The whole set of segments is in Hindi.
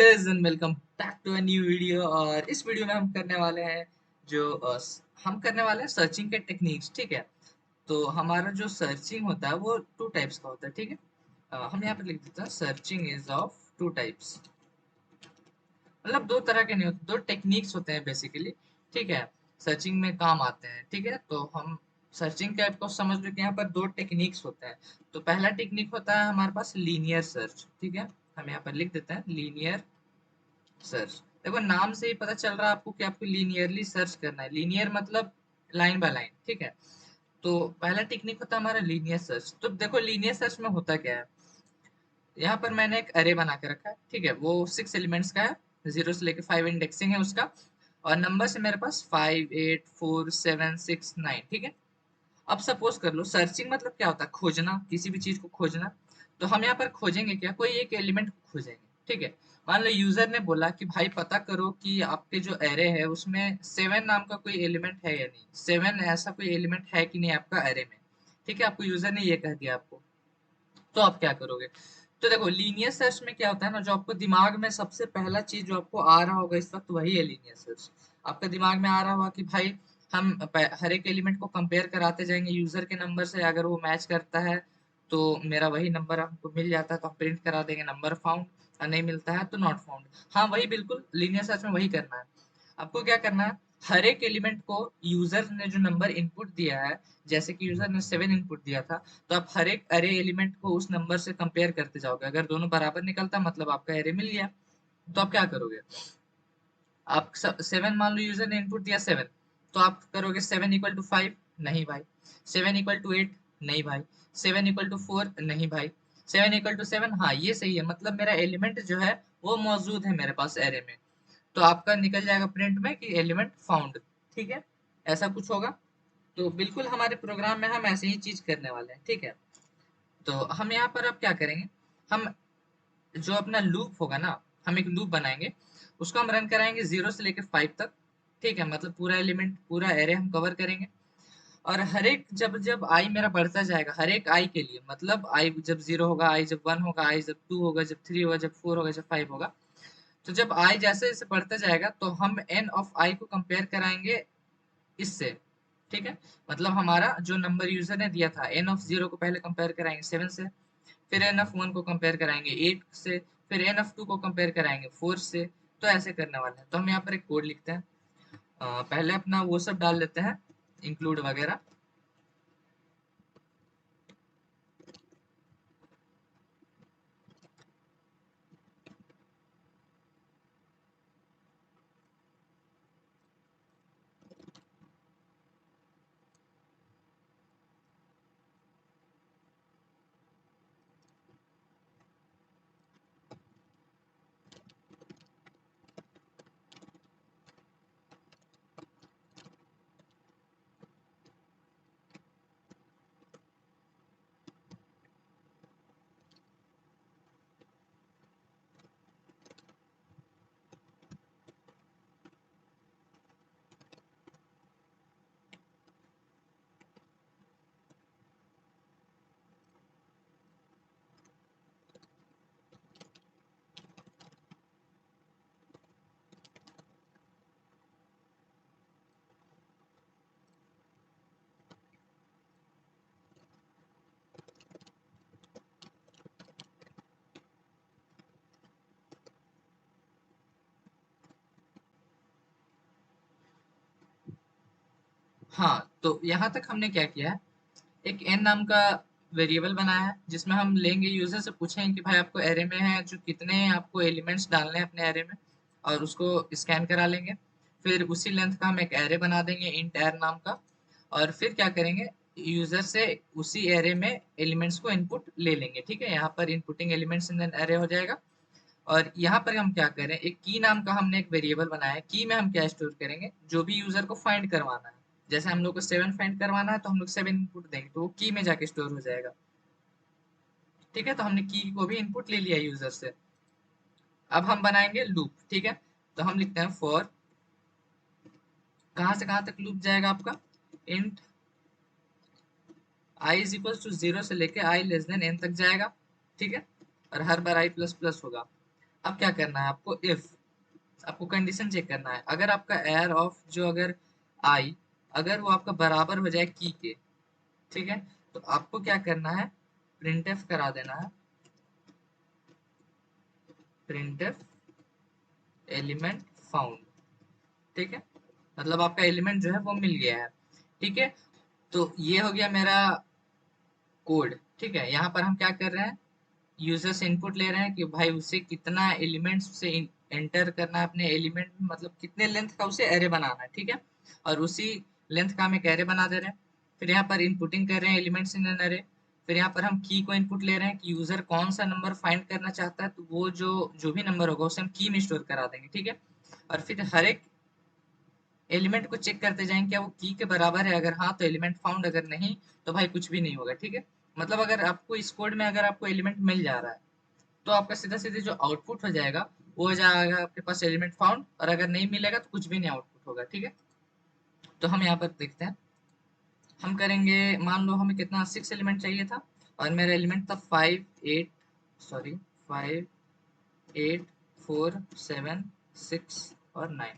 Guys and welcome back to a new video. और इस वीडियो में हम करने वाले हैं हम करने वाले हैं सर्चिंग के टेक्निक्स। ठीक है, तो हमारा जो सर्चिंग होता है वो टू टाइप्स का होता है। ठीक है, हम यहाँ पे लिख देते हैं searching is of two types. मतलब दो तरह के नहीं होते, दो टेक्निक्स होते हैं बेसिकली। ठीक है, सर्चिंग में काम आते हैं। ठीक है, तो हम सर्चिंग टाइप को समझ लो कि यहाँ पर दो टेक्निक्स होते हैं। तो पहला टेक्निक होता है हमारे पास लीनियर सर्च। ठीक है, हम यहाँ पर लिख देते हैं लीनियर सर्च। देखो नाम से ही पता चल रहा है आपको कि आपको लीनियरली सर्च करना है। लीनियर मतलब लाइन बाय लाइन। ठीक है, तो पहला टेक्निक होता है हमारा लीनियर सर्च। तो देखो लीनियर सर्च में होता क्या है, यहाँ पर मैंने एक अरे बना के रखा है। ठीक है, वो 6 एलिमेंट्स का है, 0 से लेके 5 इंडेक्सिंग है उसका। और नंबर से मेरे पास 5, 8, 4, 7, 6, 9। ठीक है, अब सपोज कर लो सर्चिंग मतलब क्या होता है, खोजना, किसी भी चीज को खोजना। तो हम यहाँ पर खोजेंगे क्या, कोई एक एलिमेंट को खोजेंगे। ठीक है, मान लो यूजर ने बोला कि भाई पता करो कि आपके जो एरे है उसमें 7 नाम का कोई एलिमेंट है या नहीं, 7 ऐसा कोई एलिमेंट है कि नहीं आपका एरे में। ठीक है, आपको यूजर ने ये कह दिया आपको, तो आप क्या करोगे। तो देखो लीनियर सर्च में क्या होता है ना, जो आपको दिमाग में सबसे पहला चीज जो आपको आ रहा होगा इस वक्त वही है लीनियर सर्च। आपका दिमाग में आ रहा होगा कि भाई हम हर एक एलिमेंट को कंपेयर कराते जाएंगे यूजर के नंबर से, अगर वो मैच करता है तो मेरा वही नंबर हमको मिल जाता है तो हम प्रिंट करा देंगे नंबर फाउंड, और नहीं मिलता है तो नॉट फाउंड। हाँ वही बिल्कुल लीनियर सर्च में वही करना है। आपको क्या करना है, हर एक एलिमेंट को यूजर ने जो नंबर इनपुट दिया है, जैसे कि यूजर ने 7 इनपुट दिया था, तो आप हर एक अरे एलिमेंट को उस नंबर से कंपेयर करते जाओगे। अगर दोनों बराबर निकलता मतलब आपका एरे मिल गया। तो आप क्या करोगे, आप 7 मान लो यूजर ने इनपुट दिया 7, तो आप करोगे 7 = 5, नहीं भाई। 7 = 8, नहीं भाई। 7 = 4, नहीं भाई। 7 = 7, हाँ ये सही है, मतलब मेरा एलिमेंट जो है वो मौजूद है मेरे पास एरे में। तो आपका निकल जाएगा प्रिंट में कि एलिमेंट फाउंड। ठीक है, ऐसा कुछ होगा। तो बिल्कुल हमारे प्रोग्राम में हम ऐसे ही चीज करने वाले हैं। ठीक है, तो हम यहाँ पर अब क्या करेंगे, हम जो अपना लूप होगा ना, हम एक लूप बनाएंगे, उसको हम रन कराएंगे 0 से लेके 5 तक। ठीक है, मतलब पूरा एलिमेंट पूरा एरे हम कवर करेंगे। और हर एक जब जब आई मेरा बढ़ता जाएगा, हर एक आई के लिए, मतलब आई जब 0 होगा, आई जब 1 होगा, आई जब 2 होगा, जब 3 होगा, जब 4 होगा, जब 5 होगा, तो जब आई जैसे जैसे बढ़ता जाएगा तो हम एन ऑफ आई को कंपेयर कराएंगे इससे। ठीक है, मतलब हमारा जो नंबर यूजर ने दिया था n(0) को पहले कंपेयर कराएंगे 7 से, फिर n(1) को कंपेयर कराएंगे 8 से, फिर n(2) को कंपेयर कराएंगे 4 से। तो ऐसे करने वाले हैं। तो हम यहाँ पर एक कोड लिखते हैं। पहले अपना वो सब डाल लेते हैं, इंक्लूड वगैरह। हाँ, तो यहाँ तक हमने क्या किया है, एक एन नाम का वेरिएबल बनाया है जिसमें हम लेंगे, यूजर से पूछेंगे कि भाई आपको एरे में है जो कितने आपको एलिमेंट्स डालने हैं अपने एरे में, और उसको स्कैन करा लेंगे। फिर उसी लेंथ का हम एक एरे बना देंगे इंट एर नाम का। और फिर क्या करेंगे, यूजर से उसी एरे में एलिमेंट्स को इनपुट ले लेंगे। ठीक है, यहाँ पर inputting elements in an array हो जाएगा। और यहाँ पर हम क्या करें, एक की नाम का हमने एक वेरिएबल बनाया है। की में हम क्या स्टोर करेंगे, जो भी यूजर को फाइंड करवाना है। जैसे हम लोग को 7 फाइंड करवाना है तो हम लोग 7 इनपुट देंगे तो वो की में जाके स्टोर हो जाएगा। ठीक है, तो हमने की को भी इनपुट ले लिया यूजर से। अब हम बनाएंगे लूप। ठीक है, तो हम लिखते हैं फॉर, कहाँ से कहाँ तक लूप जाएगा आपका, int i is equal to 0 से लेके आई लेस देन एन तक जाएगा। ठीक है, और हर बार आई प्लस प्लस होगा। अब क्या करना है आपको, इफ आपको कंडीशन चेक करना है, अगर आपका एयर ऑफ जो अगर आई अगर वो आपका बराबर हो जाए की के, ठीक है, तो आपको क्या करना है, प्रिंटफ करा देना है, प्रिंटफ एलिमेंट फाउंड, ठीक है, मतलब आपका एलिमेंट जो है वो मिल गया है, ठीक है। तो ये हो गया मेरा कोड, ठीक है। यहाँ पर हम क्या कर रहे हैं, यूजर से इनपुट ले रहे हैं कि भाई उसे कितना एलिमेंट्स उसे एंटर करना है अपने एलिमेंट में, मतलब कितने लेंथ का उसे एरे बनाना है, ठीक है, और उसी लेंथ का हम एक एरे बना दे रहे हैं। फिर यहाँ पर इनपुटिंग कर रहे हैं एलिमेंट्स इन एन एरे। फिर यहाँ पर हम की को इनपुट ले रहे हैं कि यूजर कौन सा नंबर फाइंड करना चाहता है, तो वो जो जो भी नंबर होगा उसे हम की में स्टोर करा देंगे, ठीक है। और फिर हर एक एलिमेंट को चेक करते जाएंगे क्या वो की के बराबर है, अगर हाँ तो एलिमेंट फाउंड, अगर नहीं तो भाई कुछ भी नहीं होगा, ठीक है। मतलब अगर आपको इस कोड में अगर आपको एलिमेंट मिल जा रहा है तो आपका सीधा सीधे जो आउटपुट हो जाएगा वो हो जाएगा आपके पास एलिमेंट फाउंड, और अगर नहीं मिलेगा तो कुछ भी नहीं आउटपुट होगा, ठीक है। तो हम यहाँ पर देखते हैं, हम करेंगे, मान लो हमें कितना 6 एलिमेंट चाहिए था, और मेरा एलिमेंट था 5 8 और 9,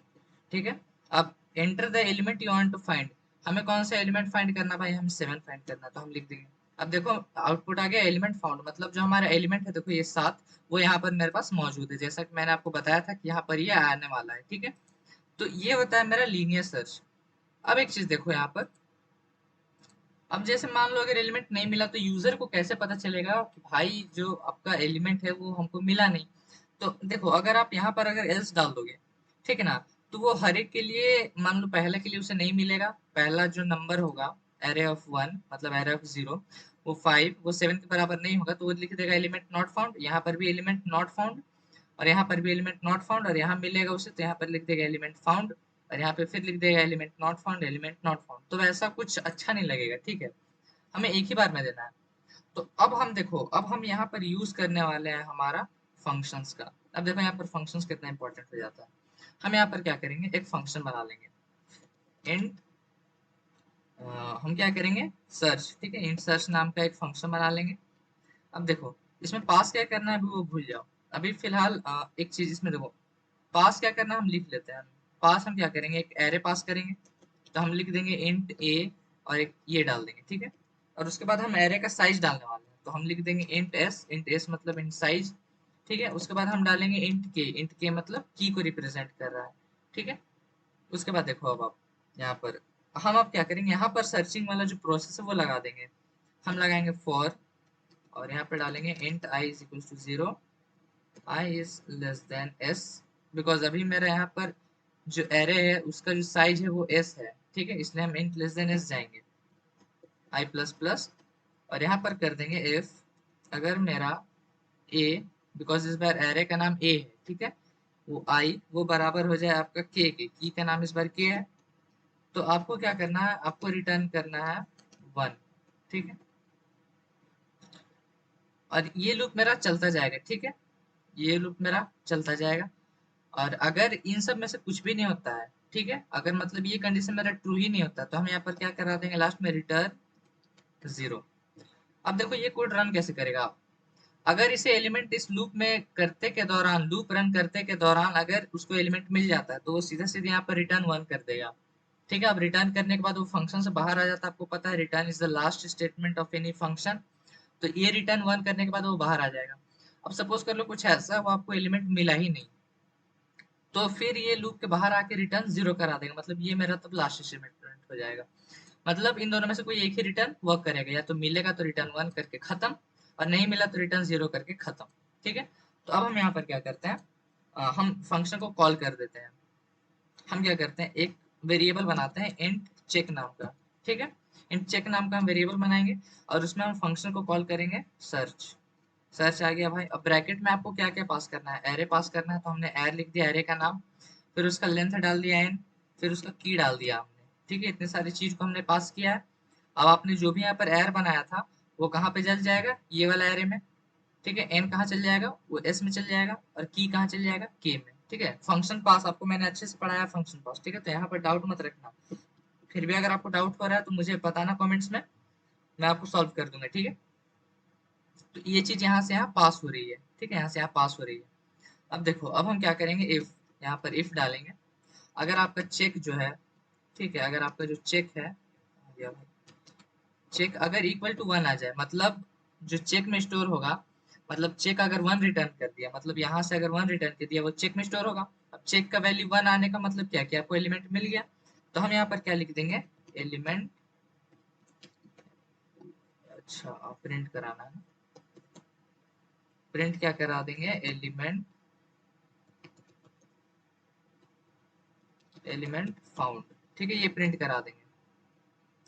ठीक है। अब enter the element you want to find, हमें कौन सा एलिमेंट फाइंड करना भाई, हमें 7 फाइंड करना, तो हम लिख देंगे। अब देखो आउटपुट आ गया एलिमेंट फाउंड, मतलब जो हमारा एलिमेंट है देखो ये 7, वो यहाँ पर मेरे पास मौजूद है, जैसा कि मैंने आपको बताया था कि यहाँ पर ये आने वाला है, ठीक है। तो ये होता है मेरा लीनियर सर्च। अब एक चीज देखो यहाँ पर, अब जैसे मान लो अगर एलिमेंट नहीं मिला तो यूजर को कैसे पता चलेगा कि भाई जो आपका एलिमेंट है वो हमको मिला नहीं। तो देखो अगर आप यहाँ पर अगर एल्स डाल दोगे, ठीक है ना, तो वो हर एक के लिए, मान लो पहले के लिए उसे नहीं मिलेगा, पहला जो नंबर होगा एरे ऑफ 1 मतलब एरे ऑफ 0, वो 5 वो 7 के बराबर नहीं होगा, तो वो लिख देगा एलिमेंट नॉट फाउंड, यहाँ पर भी एलिमेंट नॉट फाउंड, और यहाँ पर भी एलिमेंट नॉट फाउंड, और यहाँ मिलेगा उसे तो यहाँ पर लिख देगा एलिमेंट फाउंड, और यहाँ पे फिर लिख देगा element not found, element not found. तो वैसा कुछ अच्छा नहीं लगेगा, ठीक है, हमें एक ही बार में देना है। तो अब हम देखो, अब हम यहाँ पर यूज करने वाले हैं हमारा फंक्शंस का। अब देखो यहाँ पर फंक्शंस कितना इंपॉर्टेंट हो जाता है। हम यहाँ पर क्या करेंगे, एक फंक्शन बना लेंगे इंट, हम क्या करेंगे सर्च, ठीक है, इंट सर्च नाम का एक फंक्शन बना लेंगे। अब देखो इसमें पास क्या करना है अभी वो भूल जाओ, अभी फिलहाल एक चीज इसमें देखो, पास क्या करना है हम लिख लेते हैं। पास हम क्या करेंगे, एक एरे पास करेंगे, तो हम लिख देंगे इंट ए, और एक ये डाल देंगे, ठीक है। और उसके बाद हम एरे का साइज डालने वाले हैं, तो हम लिख देंगे इंट एस मतलब इंट साइज, ठीक है। उसके बाद हम डालेंगे इंट के मतलब की को रिप्रेजेंट कर रहा है, ठीक है। उसके बाद देखो अब आप यहाँ पर, हम अब क्या करेंगे, यहाँ पर सर्चिंग वाला जो प्रोसेस है वो लगा देंगे। हम लगाएंगे फॉर, और यहाँ पे डालेंगे int i is equal to 0, i is less than s, because अभी मेरा यहाँ पर जो एरे है उसका जो साइज है वो एस है, ठीक है, इसलिए हम इंट लेस देन एस जाएंगे, आई प्लस प्लस, और यहाँ पर कर देंगे इफ अगर मेरा ए, बिकॉज इस बार एरे का नाम ए है, ठीक है, वो आई वो बराबर हो जाए आपका के के, की का नाम इस बार के है, तो आपको क्या करना है, आपको रिटर्न करना है 1, ठीक है। और ये लूप मेरा चलता जाएगा, ठीक है, ये लूप मेरा चलता जाएगा। और अगर इन सब में से कुछ भी नहीं होता है, ठीक है, अगर मतलब ये कंडीशन मेरा ट्रू ही नहीं होता, तो हम यहाँ पर क्या करा देंगे लास्ट में, रिटर्न 0। अब देखो ये कोड रन कैसे करेगा आप, अगर इसे एलिमेंट इस लूप में करते के दौरान, लूप रन करते के दौरान अगर उसको एलिमेंट मिल जाता है तो वो सीधा सीधे यहाँ पर रिटर्न 1 कर देगा, ठीक है। अब रिटर्न करने के बाद वो फंक्शन से बाहर आ जाता है, आपको पता है return is the last statement of any function, तो ये रिटर्न 1 करने के बाद वो बाहर आ जाएगा। अब सपोज कर लो कुछ ऐसा वो आपको एलिमेंट मिला ही नहीं, तो फिर ये लूप के बाहर आके रिटर्न 0 करा देगा, मतलब ये मेरा तब लास्ट स्टेटमेंट हो जाएगा। मतलब इन दोनों में से कोई एक ही रिटर्न वर्क करेगा, या तो मिलेगा तो रिटर्न 1 करके खत्म, और नहीं मिला तो रिटर्न 0 करके खत्म, ठीक है। तो अब हम यहाँ पर क्या करते हैं, हम फंक्शन को कॉल कर देते हैं। हम क्या करते हैं, एक वेरिएबल बनाते हैं इंट चेक नाम का, ठीक है। इंट चेक नाम का हम वेरिएबल बनाएंगे, और उसमें हम फंक्शन को कॉल करेंगे सर्च। सर्च आ गया भाई। अब ब्रैकेट में आपको क्या क्या पास करना है, एरे पास करना है, तो हमने एर लिख दिया, एरे का नाम, फिर उसका लेंथ डाल दिया एन, फिर उसका की डाल दिया हमने, ठीक है। इतनी सारी चीज को हमने पास किया है। अब आपने जो भी यहाँ पर एर बनाया था वो कहाँ पे चल जाएगा, ये वाला एरे में, ठीक है। एन कहाँ चल जाएगा, वो एस में चल जाएगा, और की कहाँ चल जाएगा, के में, ठीक है। फंक्शन पास आपको मैंने अच्छे से पढ़ाया फंक्शन पास, ठीक है, तो यहाँ पर डाउट मत रखना। फिर भी अगर आपको डाउट हो रहा है तो मुझे बताना कमेंट्स में, मैं आपको सॉल्व कर दूंगा, ठीक है। तो ये चीज यहाँ से यहाँ पास हो रही है, ठीक है, यहाँ से यहाँ पास हो रही है। अब देखो, अब हम क्या करेंगे, इफ, यहाँ पर इफ डालेंगे। अगर आपका चेक जो है, ठीक है, अगर आपका जो चेक है, चेक अगर इक्वल टू 1 आ जाए, मतलब जो चेक में स्टोर होगा, मतलब चेक अगर 1 रिटर्न कर दिया, मतलब यहाँ से अगर 1 रिटर्न कर दिया, वो चेक में स्टोर होगा। अब चेक का वैल्यू 1 आने का मतलब क्या, कि आपको एलिमेंट मिल गया। तो हम यहाँ पर क्या लिख देंगे, एलिमेंट, अच्छा प्रिंट कराना है, प्रिंट क्या करा देंगे, एलिमेंट, एलिमेंट फाउंड, ठीक है, ये प्रिंट करा देंगे।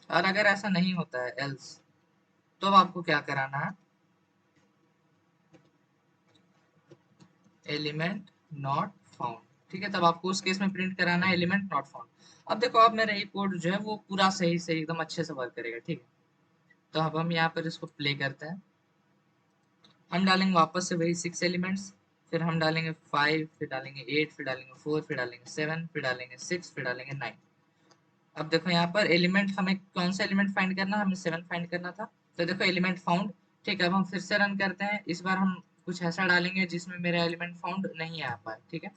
और अगर ऐसा नहीं होता है, एल्स, तो अब आपको क्या कराना है, एलिमेंट नॉट फाउंड, ठीक है, तब आपको उस केस में प्रिंट कराना है एलिमेंट नॉट फाउंड। अब देखो, अब मेरा ये कोड जो है वो पूरा सही से एकदम अच्छे से वर्क करेगा, ठीक है। तो अब हम यहाँ पर इसको प्ले करते हैं। हम डालेंगे वापस से वही 6 एलिमेंट्स, फिर हम डालेंगे 5, फिर डालेंगे 8, फिर डालेंगे 4, फिर डालेंगे 7, फिर डालेंगे 6, फिर डालेंगे 9। अब देखो यहाँ पर एलिमेंट, हमें कौन सा एलिमेंट फाइंड करना, हमें 7 फाइंड करना था। तो देखो एलिमेंट फाउंड, ठीक है। अब हम फिर से रन करते हैं, इस बार हम कुछ ऐसा डालेंगे जिसमें मेरा एलिमेंट फाउंड नहीं आ पाए, ठीक है।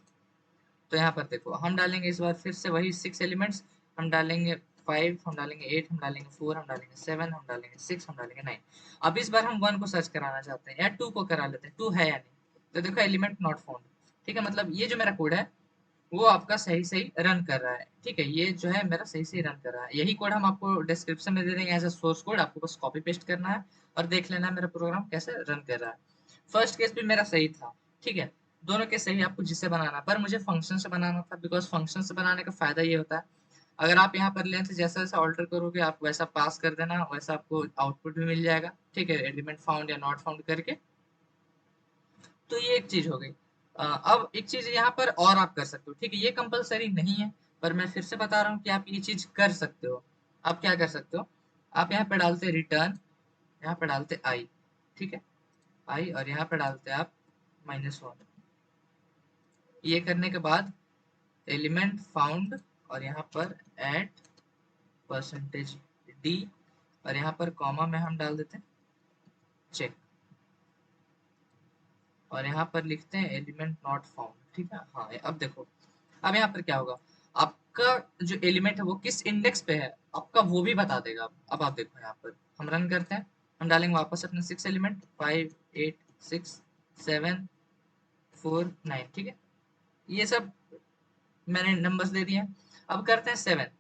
तो यहाँ पर देखो, हम डालेंगे इस बार फिर से वही 6 एलिमेंट्स। हम डालेंगे 5, हम डालेंगे 8, हम डालेंगे 4, हम डालेंगे 7, हम डालेंगे 6, हम डालेंगे 9। अब इस बार हम 1 को सर्च कराना चाहते हैं, या 2 को करा लेते हैं, 2 है या नहीं। तो देखो एलिमेंट नॉट फाउंड, ठीक है, मतलब ये जो मेरा कोड है वो आपका सही सही रन कर रहा है, ठीक है, ये जो है मेरा सही सही रन कर रहा है। यही कोड हम आपको डिस्क्रिप्शन में दे देंगे एज अ सोर्स कोड, आपको बस कॉपी पेस्ट करना है और देख लेना है मेरा प्रोग्राम कैसे रन कर रहा है। फर्स्ट केस भी मेरा सही था, ठीक है, दोनों के सही आपको जिससे बनाना, पर मुझे फंक्शन से बनाना था, बिकॉज फंक्शन से बनाने का फायदा ये होता है, अगर आप यहाँ पर लेंथ जैसा जैसा ऑल्टर करोगे, आप वैसा पास कर देना, वैसा आपको आउटपुट भी मिल जाएगा, ठीक है, एलिमेंट फाउंड या नॉट फाउंड करके। तो ये एक चीज हो गई। अब एक चीज यहाँ पर और आप कर सकते हो, ठीक है, ये कंपलसरी नहीं है, पर मैं फिर से बता रहा हूँ कि आप ये चीज कर सकते हो। आप क्या कर सकते हो, आप यहाँ पे डालते रिटर्न, यहाँ पे डालते आई, ठीक है, आई, और यहाँ पे डालते आप -1। ये करने के बाद एलिमेंट फाउंड, और यहाँ पर एट परसेंटेज डी, और यहाँ पर कॉमा में हम डाल देते हैं चेक, और यहाँ पर लिखते हैं एलिमेंट नॉट फाउंड, ठीक है। हाँ, अब देखो, अब यहाँ पर क्या होगा, आपका जो एलिमेंट है वो किस इंडेक्स पे है आपका वो भी बता देगा। अब आप देखो, यहाँ पर हम रन करते हैं, हम डालेंगे वापस अपने 6 एलिमेंट, 5, 8, 6, 7, 4, 9, ठीक है, ये सब मैंने नंबर्स दे दिए हैं। अब करते हैं 7।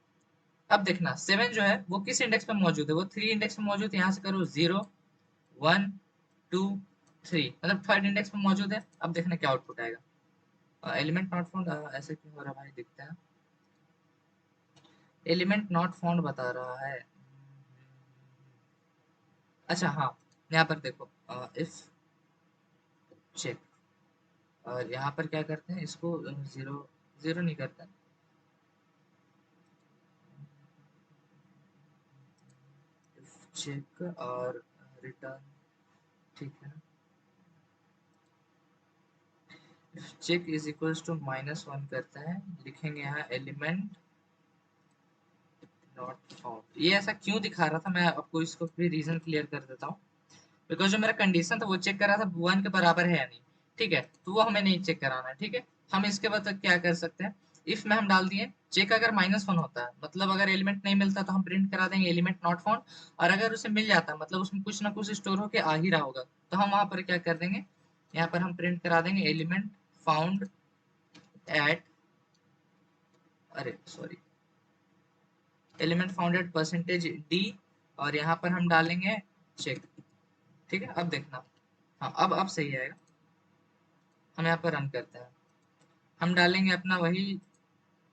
अब देखना 7 जो है वो किस इंडेक्स पे मौजूद है, वो 3 इंडेक्स में मौजूद है, यहाँ से करो 0, 1, 2, 3, मतलब थर्ड इंडेक्स में मौजूद है। अब देखना क्या आउटपुट आएगा, एलिमेंट नॉट फाउंड, ऐसे क्यों हो रहा है भाई, दिखता है एलिमेंट नॉट फाउंड बता रहा है। अच्छा हाँ, यहाँ पर देखो, इफ चेक, और यहाँ पर क्या करते हैं, इसको 0, 0 नहीं करते, इफ चेक और रिटर्न, ठीक है, if check is equals to -1 करते हैं, लिखेंगे यहाँ एलिमेंट नॉट फाउंड। ये ऐसा क्यों दिखा रहा था, मैं आपको इसको भी रीजन क्लियर कर देता हूँ। बिकॉज जो मेरा कंडीशन था वो चेक कर रहा था 1 के बराबर है या नहीं, ठीक है, तो वो हमें नहीं चेक कराना है, ठीक है। हम इसके बाद क्या कर सकते हैं, इफ में हम डाल दिए चेक अगर -1 होता है, मतलब अगर एलिमेंट नहीं मिलता तो हम प्रिंट करा देंगे एलिमेंट नॉट फाउंड, और अगर उसे मिल जाता है, मतलब उसमें कुछ ना कुछ स्टोर होके आ ही रहा होगा, तो हम वहां पर क्या कर देंगे, यहाँ पर हम प्रिंट करा देंगे एलिमेंट फाउंड एट, अरे sorry, element found eight percentage D, और यहाँ पर हम डालेंगे चेक, ठीक है। अब देखना, हाँ अब सही आएगा। हम यहाँ पर रन करते हैं, हम डालेंगे अपना वही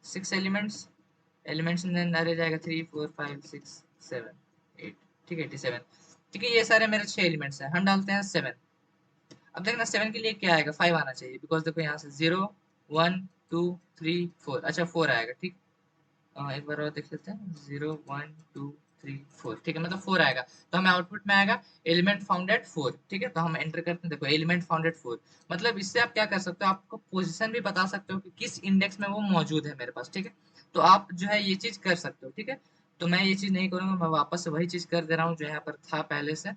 6 एलिमेंट्स, एलिमेंट्स में अरे जाएगा 3, 4, 5, 6, 7, 8, ठीक है, 87, ठीक है, ये सारे मेरे 6 एलिमेंट्स हैं, हम डालते हैं 7। अब देखना 7 के लिए क्या आएगा, 5 आना चाहिए, बिकॉज देखो यहाँ से 0, 1, 2, 3, 4, अच्छा 4 आएगा, ठीक। एक बार और देख लेते हैं, 0, 1, 2, 3, 4, ठीक है, मतलब 4 आएगा। तो हमें आउटपुट में आएगा एलिमेंट फाउंड एट 4, ठीक है, तो हम एंटर करते हैं, देखो एलिमेंट फाउंड एट 4, मतलब इससे आप क्या कर सकते हो, आपको पोजीशन भी बता सकते हो कि किस इंडेक्स में वो मौजूद है मेरे पास, ठीक है। तो आप जो है ये चीज कर सकते हो, ठीक है। तो मैं ये चीज नहीं करूंगा, मैं वापस से वही चीज कर दे रहा हूँ जो यहाँ पर था पहले से।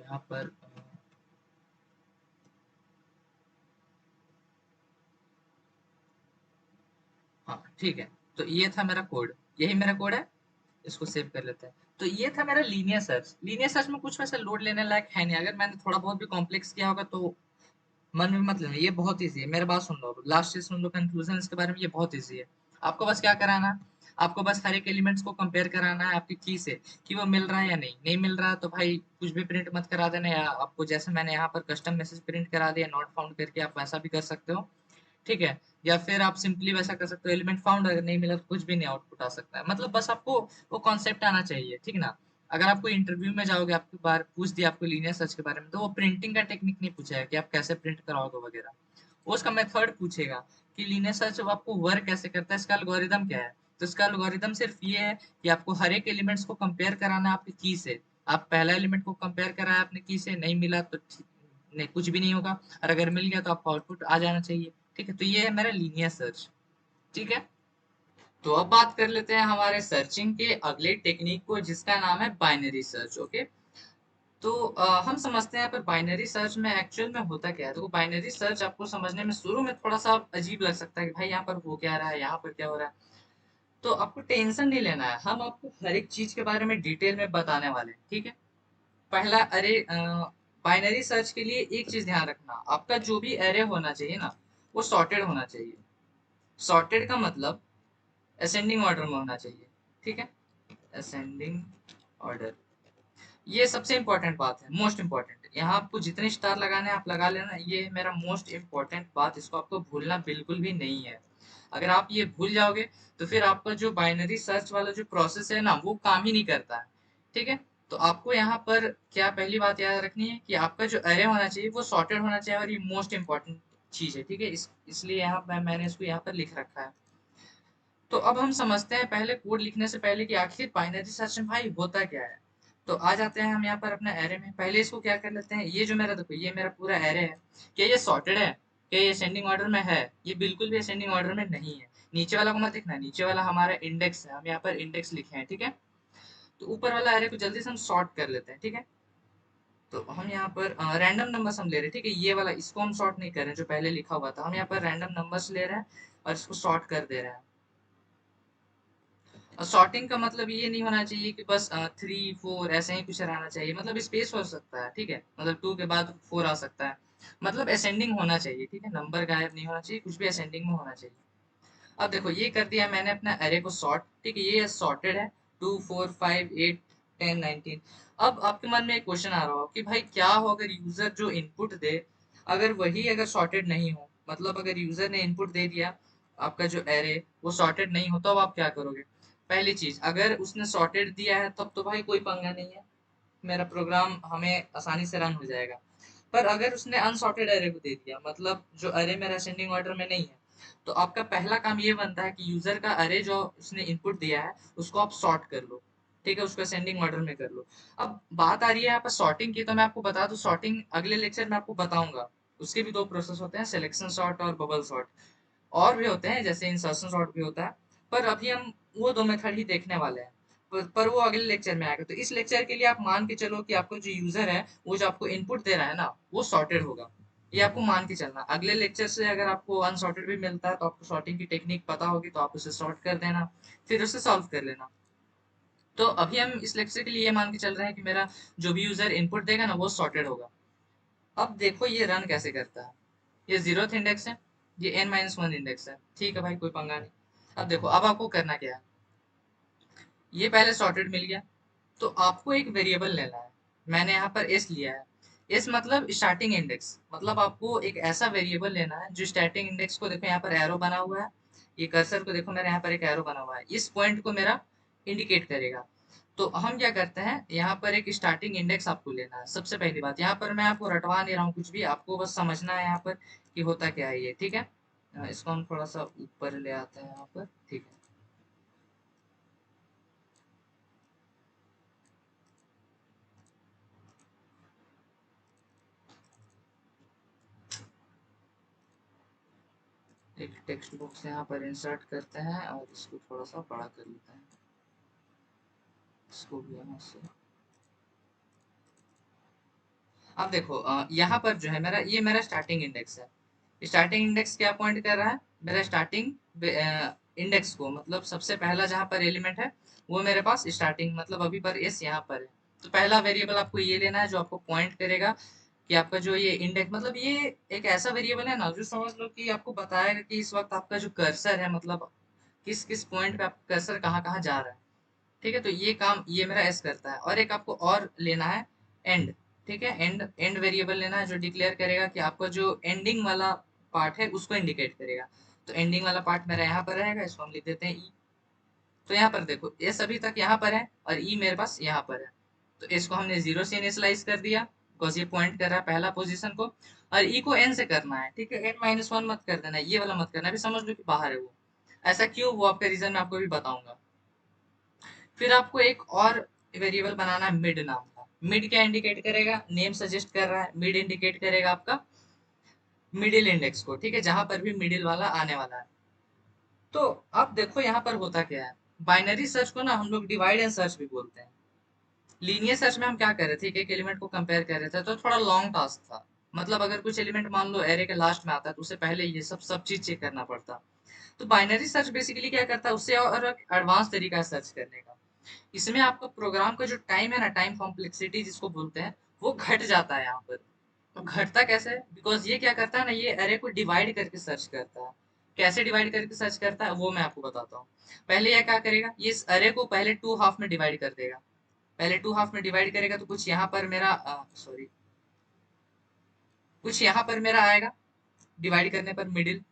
यहाँ पर हाँ ठीक है। तो ये था मेरा कोड, यही मेरा कोड है। इसको सेव कर लेते हैं। तो ये था मेरा लीनियर सर्च। लीनियर सर्च में कुछ वैसे लोड लेने लायक है नहीं। अगर मैंने थोड़ा बहुत भी कॉम्प्लेक्स किया होगा तो मन में मत लेना, ये बहुत ईजी है। मेरे बात सुन लो, लास्ट चीज सुन लो, कंक्लूजन इसके बारे में। ये बहुत ईजी है। आपको बस क्या कराना है, आपको बस हर एक एलिमेंट्स को कंपेयर कराना है आपकी की से, कि वो मिल रहा है या नहीं। नहीं मिल रहा है तो भाई कुछ भी प्रिंट मत करा देना, या आपको जैसे मैंने यहाँ पर कस्टम मैसेज प्रिंट करा दिया नॉट फाउंड करके, आप वैसा भी कर सकते हो। ठीक है। या फिर आप सिंपली वैसा कर सकते हो, एलिमेंट फाउंड, अगर नहीं मिला तो कुछ भी नहीं आउटपुट आ सकता है। मतलब बस आपको वो कॉन्सेप्ट आना चाहिए, ठीक ना। अगर आपको इंटरव्यू में जाओगे, आपकी बार पूछ दिया आपको लीनियर सर्च के बारे में, तो वो प्रिंटिंग का टेक्निक नहीं पूछेगा कि आप कैसे प्रिंट कराओगे वगैरह। वो उसका मेथड पूछेगा कि लीनियर सर्च आपको वर्क कैसे करता है, इसका एल्गोरिदम क्या है। तो इसका एल्गोरिदम सिर्फ ये है कि आपको हर एक एलिमेंट्स को कंपेयर कराना है आपकी की से। आप पहला एलिमेंट को कंपेयर कराया आपने की से, नहीं मिला तो नहीं, कुछ भी नहीं होगा। और अगर मिल गया तो आपको आउटपुट आ जाना चाहिए। ठीक है। तो ये है मेरा लीनियर सर्च। ठीक है। तो अब बात कर लेते हैं हमारे सर्चिंग के अगले टेक्निक को, जिसका नाम है बाइनरी सर्च। ओके। तो हम समझते हैं पर बाइनरी सर्च में एक्चुअल में होता क्या है। तो बाइनरी सर्च आपको समझने में शुरू में थोड़ा सा अजीब लग सकता है कि भाई यहाँ पर हो क्या रहा है, यहाँ पर क्या हो रहा है। तो आपको टेंशन नहीं लेना है, हम आपको हर एक चीज के बारे में डिटेल में बताने वाले हैं। ठीक है। पहला अरे, बाइनरी सर्च के लिए एक चीज ध्यान रखना, आपका जो भी एरे होना चाहिए ना, वो सॉर्टेड होना चाहिए। सॉर्टेड का मतलब असेंडिंग ऑर्डर में होना चाहिए। ठीक है। असेंडिंग ऑर्डर, ये सबसे इंपॉर्टेंट बात है, मोस्ट इंपॉर्टेंट। यहाँ आपको जितने स्टार लगाने हैं आप लगा लेना, ये है मेरा मोस्ट इंपॉर्टेंट बात, इसको आपको भूलना बिल्कुल भी नहीं है। अगर आप ये भूल जाओगे तो फिर आपका जो बाइनरी सर्च वाला जो प्रोसेस है ना, वो काम ही नहीं करता है। ठीक है। तो आपको यहाँ पर क्या पहली बात याद रखनी है कि आपका जो अरे होना चाहिए वो सॉर्टेड होना चाहिए, और ये मोस्ट इंपॉर्टेंट चीज है। ठीक है। इसलिए यहाँ मैंने इसको यहाँ पर लिख रखा है। तो अब हम समझते हैं पहले कोड लिखने से पहले कि आखिर बाइनरी सर्च में भाई होता क्या है। तो आ जाते हैं हम यहाँ पर अपना एरे में। पहले इसको क्या कर लेते हैं, ये जो मेरा देखो, ये मेरा पूरा एरे है। क्या ये सॉर्टेड है? क्या ये असेंडिंग ऑर्डर में है? ये बिल्कुल भी असेंडिंग ऑर्डर में नहीं है। नीचे वाला को मत देखना, नीचे वाला हमारा इंडेक्स है, हम यहाँ पर इंडेक्स लिखे हैं। ठीक है। तो ऊपर वाला एरे को जल्दी से हम सॉर्ट कर लेते हैं। ठीक है। तो हम यहाँ पर रैंडम नंबर्स हम ले रहे हैं। ठीक है। ये वाला इसको हम सॉर्ट नहीं कर रहे हैं, जो पहले लिखा हुआ था। हम यहाँ पर रैंडम नंबर्स ले रहे हैं और इसको सॉर्ट कर दे रहे हैं। सॉर्टिंग का मतलब ये नहीं होना चाहिए कि बस 3 4 ऐसे ही कुछ रहना चाहिए। मतलब स्पेस हो सकता है। ठीक है। मतलब 2 के बाद 4 आ सकता है। मतलब असेंडिंग होना चाहिए। ठीक है। नंबर गायब नहीं होना चाहिए, कुछ भी असेंडिंग में होना चाहिए। अब देखो ये कर दिया मैंने अपना एरे को सॉर्ट। ठीक है। ये सॉर्टेड है, 2 4 5 8 10 19। अब आपके मन में एक क्वेश्चन आ रहा हो कि भाई क्या हो अगर यूजर जो इनपुट दे, अगर वही अगर सॉर्टेड नहीं हो। मतलब अगर यूजर ने इनपुट दे दिया, आपका जो एरे वो सॉर्टेड नहीं हो, तो अब आप क्या करोगे। पहली चीज, अगर उसने सॉर्टेड दिया है तब तो भाई कोई पंगा नहीं है, मेरा प्रोग्राम हमें आसानी से रन हो जाएगा। पर अगर उसने अनसॉर्टेड एरे को दे दिया, मतलब जो अरे मेरा असेंडिंग ऑर्डर में नहीं है, तो आपका पहला काम ये बनता है कि यूजर का अरे जो उसने इनपुट दिया है उसको आप सॉर्ट कर लो। ठीक है। उसको असेंडिंग ऑर्डर में कर लो। अब बात आ रही है यहाँ पर सॉर्टिंग की, तो मैं आपको बता दूं, सॉर्टिंग अगले लेक्चर में आपको बताऊंगा। उसके भी दो प्रोसेस होते हैं, सिलेक्शन सॉर्ट और बबल सॉर्ट। और भी होते हैं, जैसे इंसर्शन सॉर्ट भी होता है। पर अभी हम वो दो मेथड ही देखने वाले हैं। पर वो अगले लेक्चर में आएगा। तो इस लेक्चर के लिए आप मान के चलो कि आपको जो यूजर है, वो जो आपको इनपुट दे रहा है ना, वो सॉर्टेड होगा। ये आपको मान के चलना। अगले लेक्चर से अगर आपको अनसॉर्टेड भी मिलता है तो आपको सॉर्टिंग की टेक्निक पता होगी, तो आप उसे सॉर्ट कर देना, फिर उसे सॉल्व कर लेना। तो अभी हम इस लेक्चर के लिए ये मान के चल रहे हैं कि मेरा जो भी यूजर इनपुट देगा ना, वो सॉर्टेड होगा। अब देखो ये रन कैसे करता है। ये 0th इंडेक्स है, ये n-1 इंडेक्स है। ठीक है भाई, कोई पंगा नहीं। अब देखो, अब आपको करना क्या है। ये पहले सॉर्टेड मिल गया, तो आपको एक वेरिएबल लेना है। मैंने यहाँ पर एस लिया है। एस मतलब स्टार्टिंग इंडेक्स। मतलब आपको एक ऐसा वेरिएबल लेना है जो स्टार्टिंग इंडेक्स को, देखो यहाँ पर एरो बना हुआ है, ये कर्सर को देखो, मेरे यहाँ पर एक एरो बना हुआ है, इस पॉइंट को मेरा इंडिकेट करेगा। तो हम क्या करते हैं, यहाँ पर एक स्टार्टिंग इंडेक्स आपको लेना है। सबसे पहली बात, यहाँ पर मैं आपको रटवा नहीं रहा हूँ कुछ भी, आपको बस समझना है यहाँ पर कि होता क्या है ये। ठीक है। इसको हम थोड़ा सा ऊपर ले आते हैं यहाँ पर। ठीक है। एक टेक्स्ट बॉक्स यहाँ पर इंसर्ट करते हैं और इसको थोड़ा सा बड़ा कर लेते हैं। इसको भी यहाँ से अब देखो यहाँ पर जो है मेरा स्टार्टिंग इंडेक्स है। स्टार्टिंग इंडेक्स क्या पॉइंट कर रहा है? मेरा स्टार्टिंग इंडेक्स को, मतलब सबसे पहला जहाँ पर एलिमेंट है वो मेरे पास स्टार्टिंग, मतलब अभी पर एस यहाँ पर है। तो पहला वेरिएबल आपको ये लेना है जो आपको पॉइंट करेगा कि आपका जो ये इंडेक्स, मतलब ये एक ऐसा वेरिएबल है ना जो समझ लो कि आपको बताएगा कि इस वक्त आपका जो कर्सर है, मतलब किस किस पॉइंट पे आपका कर्सर कहाँ कहाँ जा रहा है। ठीक है, तो ये काम ये मेरा एस करता है। और एक आपको और लेना है एंड। ठीक है, एंड वेरिएबल लेना है जो डिक्लेयर करेगा कि आपका जो एंडिंग वाला पार्ट है उसको इंडिकेट करेगा। तो एंडिंग वाला पार्ट मेरा यहाँ पर रहेगा, इसको हम लिख देते हैं ई। तो यहाँ पर देखो एस अभी तक यहाँ पर है और ई मेरे पास यहाँ पर है। तो इसको हमने जीरो से इनिशियलाइज कर दिया बिकॉज ये पॉइंट कर रहा है पहला पोजीशन को। और ई को एन से करना है, ठीक है, एन माइनस वन मत कर देना, ये वाला मत करना, अभी समझ लो कि बाहर है वो। ऐसा क्यों, वो आपका रीजन मैं आपको भी बताऊंगा। फिर आपको एक और वेरिएबल बनाना है मिड नाम का। मिड क्या इंडिकेट करेगा? नेम सजेस्ट कर रहा है, मिड इंडिकेट करेगा आपका मिडिल इंडेक्स को, ठीक है, जहां पर भी मिडिल वाला आने वाला है। तो अब देखो यहाँ पर होता क्या है। बाइनरी सर्च को ना हम लोग डिवाइड एंड सर्च भी बोलते हैं। लीनियर सर्च में हम क्या कर रहे थे, एक एलिमेंट को कंपेयर कर रहे थे, तो थोड़ा लॉन्ग टास्क था। मतलब अगर कुछ एलिमेंट मान लो एरे के लास्ट में आता है तो उससे पहले ये सब चीज चेक करना पड़ता। तो बाइनरी सर्च बेसिकली क्या करता है, उससे और एडवांस तरीका है सर्च करने का। इसमें आपका प्रोग्राम का जो टाइम है ना, टाइम कॉम्प्लेक्सिटी जिसको बोलते हैं, वो घट जाता है यहाँ पर। तो घटता कैसे है? बिकॉज ये क्या करता है ना, ये अरे को डिवाइड करके सर्च करता है। कैसे डिवाइड करके सर्च करता है वो मैं आपको बताता हूँ। पहले यह क्या करेगा, ये इस अरे को पहले टू हाफ में डिवाइड कर देगा। पहले टू हाफ में डिवाइड करेगा तो कुछ यहाँ पर मेरा सॉरी, कुछ यहाँ पर मेरा आएगा डिवाइड करने पर मिडिल।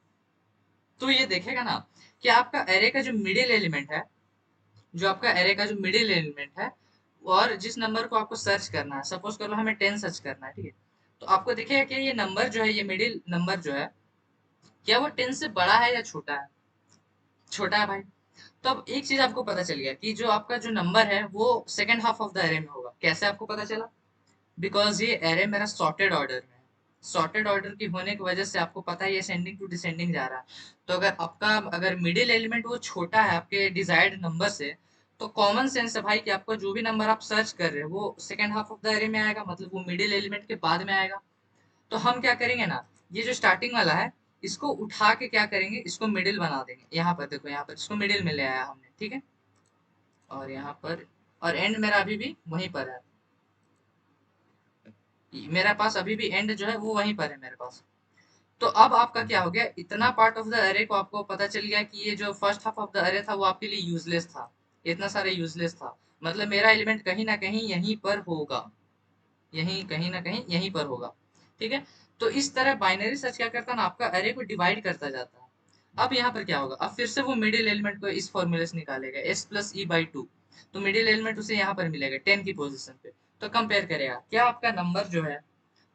तो ये देखेगा ना कि आपका एरे का जो मिडिल एलिमेंट है, जो आपका एरे का जो मिडिल एलिमेंट है, और जिस नंबर को आपको सर्च करना है, सपोज कर लो हमें 10 सर्च करना है, ठीक है, तो आपको दिखेगा कि ये नंबर जो है, ये मिडिल नंबर जो है, क्या वो 10 से बड़ा है या छोटा है? छोटा है भाई। तो अब एक चीज आपको पता चल गया कि जो आपका जो नंबर है वो second half of the array में होगा। कैसे आपको पता चला? बिकॉज ये एरे मेरा सॉर्टेड ऑर्डर में है। सॉर्टेड ऑर्डर की होने की वजह से आपको पता है ये असेंडिंग टू डिसेंडिंग जा रहा है। तो अगर आपका अगर मिडिल एलिमेंट वो छोटा है आपके डिजायर्ड नंबर से, तो कॉमन सेंस है भाई कि आपका जो भी नंबर आप सर्च कर रहे हो वो second half of the array में आएगा, मतलब वो मिडिल एलिमेंट के बाद में आएगा। तो हम क्या करेंगे ना, ये जो स्टार्टिंग वाला है इसको उठा के क्या करेंगे, इसको मिडिल बना देंगे। यहाँ पर देखो, यहाँ पर इसको मिडिल में ले आया हमने, ठीक है। और यहाँ पर, और एंड मेरा अभी भी वहीं पर है। मेरे पास अभी भी एंड जो है वो वहीं पर है मेरे पास। तो अब आपका क्या हो गया, इतना पार्ट ऑफ द अरे को आपको पता चल गया कि ये जो फर्स्ट हाफ ऑफ द अरे था वो आपके लिए यूजलेस था। इतना सारे यूजलेस था, मतलब मेरा एलिमेंट कहीं ना कहीं यहीं पर होगा, यहीं कहीं ना कहीं यहीं पर होगा। ठीक है, तो इस तरह बाइनरी सर्च क्या करता है ना, आपका अरे को डिवाइड करता जाता है। अब यहाँ पर क्या होगा, अब फिर से वो मिडिल एलिमेंट को इस फॉर्मूले से निकालेगा, S plus E by two. तो मिडिल एलिमेंट उसे यहाँ पर मिलेगा 10 की पोजीशन पे। तो कंपेयर करेगा क्या आपका नंबर जो है,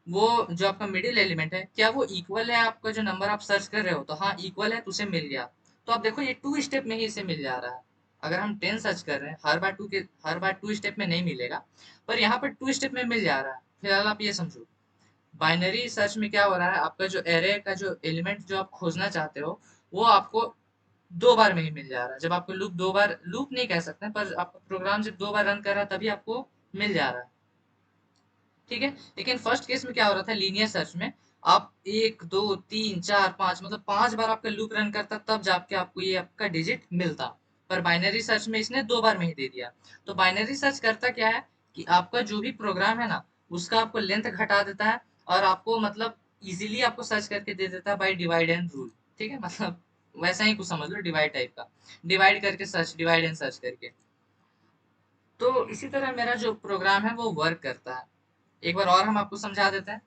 वो जो आपका मिडिल एलिमेंट है, क्या वो इक्वल है आपका जो नंबर आप सर्च कर रहे हो? तो हाँ इक्वल है, तो उसे मिल गया। तो आप देखो ये टू स्टेप में ही इसे मिल जा रहा है। अगर हम 10 सर्च कर रहे हैं, हर बार टू स्टेप में नहीं मिलेगा, पर यहाँ पर टू स्टेप में मिल जा रहा है। फिलहाल आप ये समझो, बाइनरी सर्च में क्या हो रहा है, आपका जो एरे का जो एलिमेंट जो आप खोजना चाहते हो वो आपको दो बार में ही मिल जा रहा है। जब आपको लूप दो बार, लूप नहीं कह सकते पर आपका प्रोग्राम जब दो बार रन कर रहा है तभी आपको मिल जा रहा है। ठीक है, लेकिन फर्स्ट केस में क्या हो रहा था, लीनियर सर्च में आप एक दो तीन चार पांच, मतलब पांच बार आपका लूप रन करता तब जाके आपको ये आपका डिजिट मिलता। पर बाइनरी सर्च में इसने दो बार में ही दे दिया। तो बाइनरी सर्च करता क्या है कि आपका जो भी प्रोग्राम है ना, उसका आपको लेंथ घटा देता है और आपको मतलब इजीली आपको सर्च करके दे देता है बाई डिवाइड एंड रूल। ठीक है, मतलब वैसा ही कुछ समझ लो, डिवाइड टाइप का, डिवाइड करके सर्च, डिवाइड एंड सर्च करके। तो इसी तरह मेरा जो प्रोग्राम है वो वर्क करता है। एक बार और हम आपको समझा देते हैं।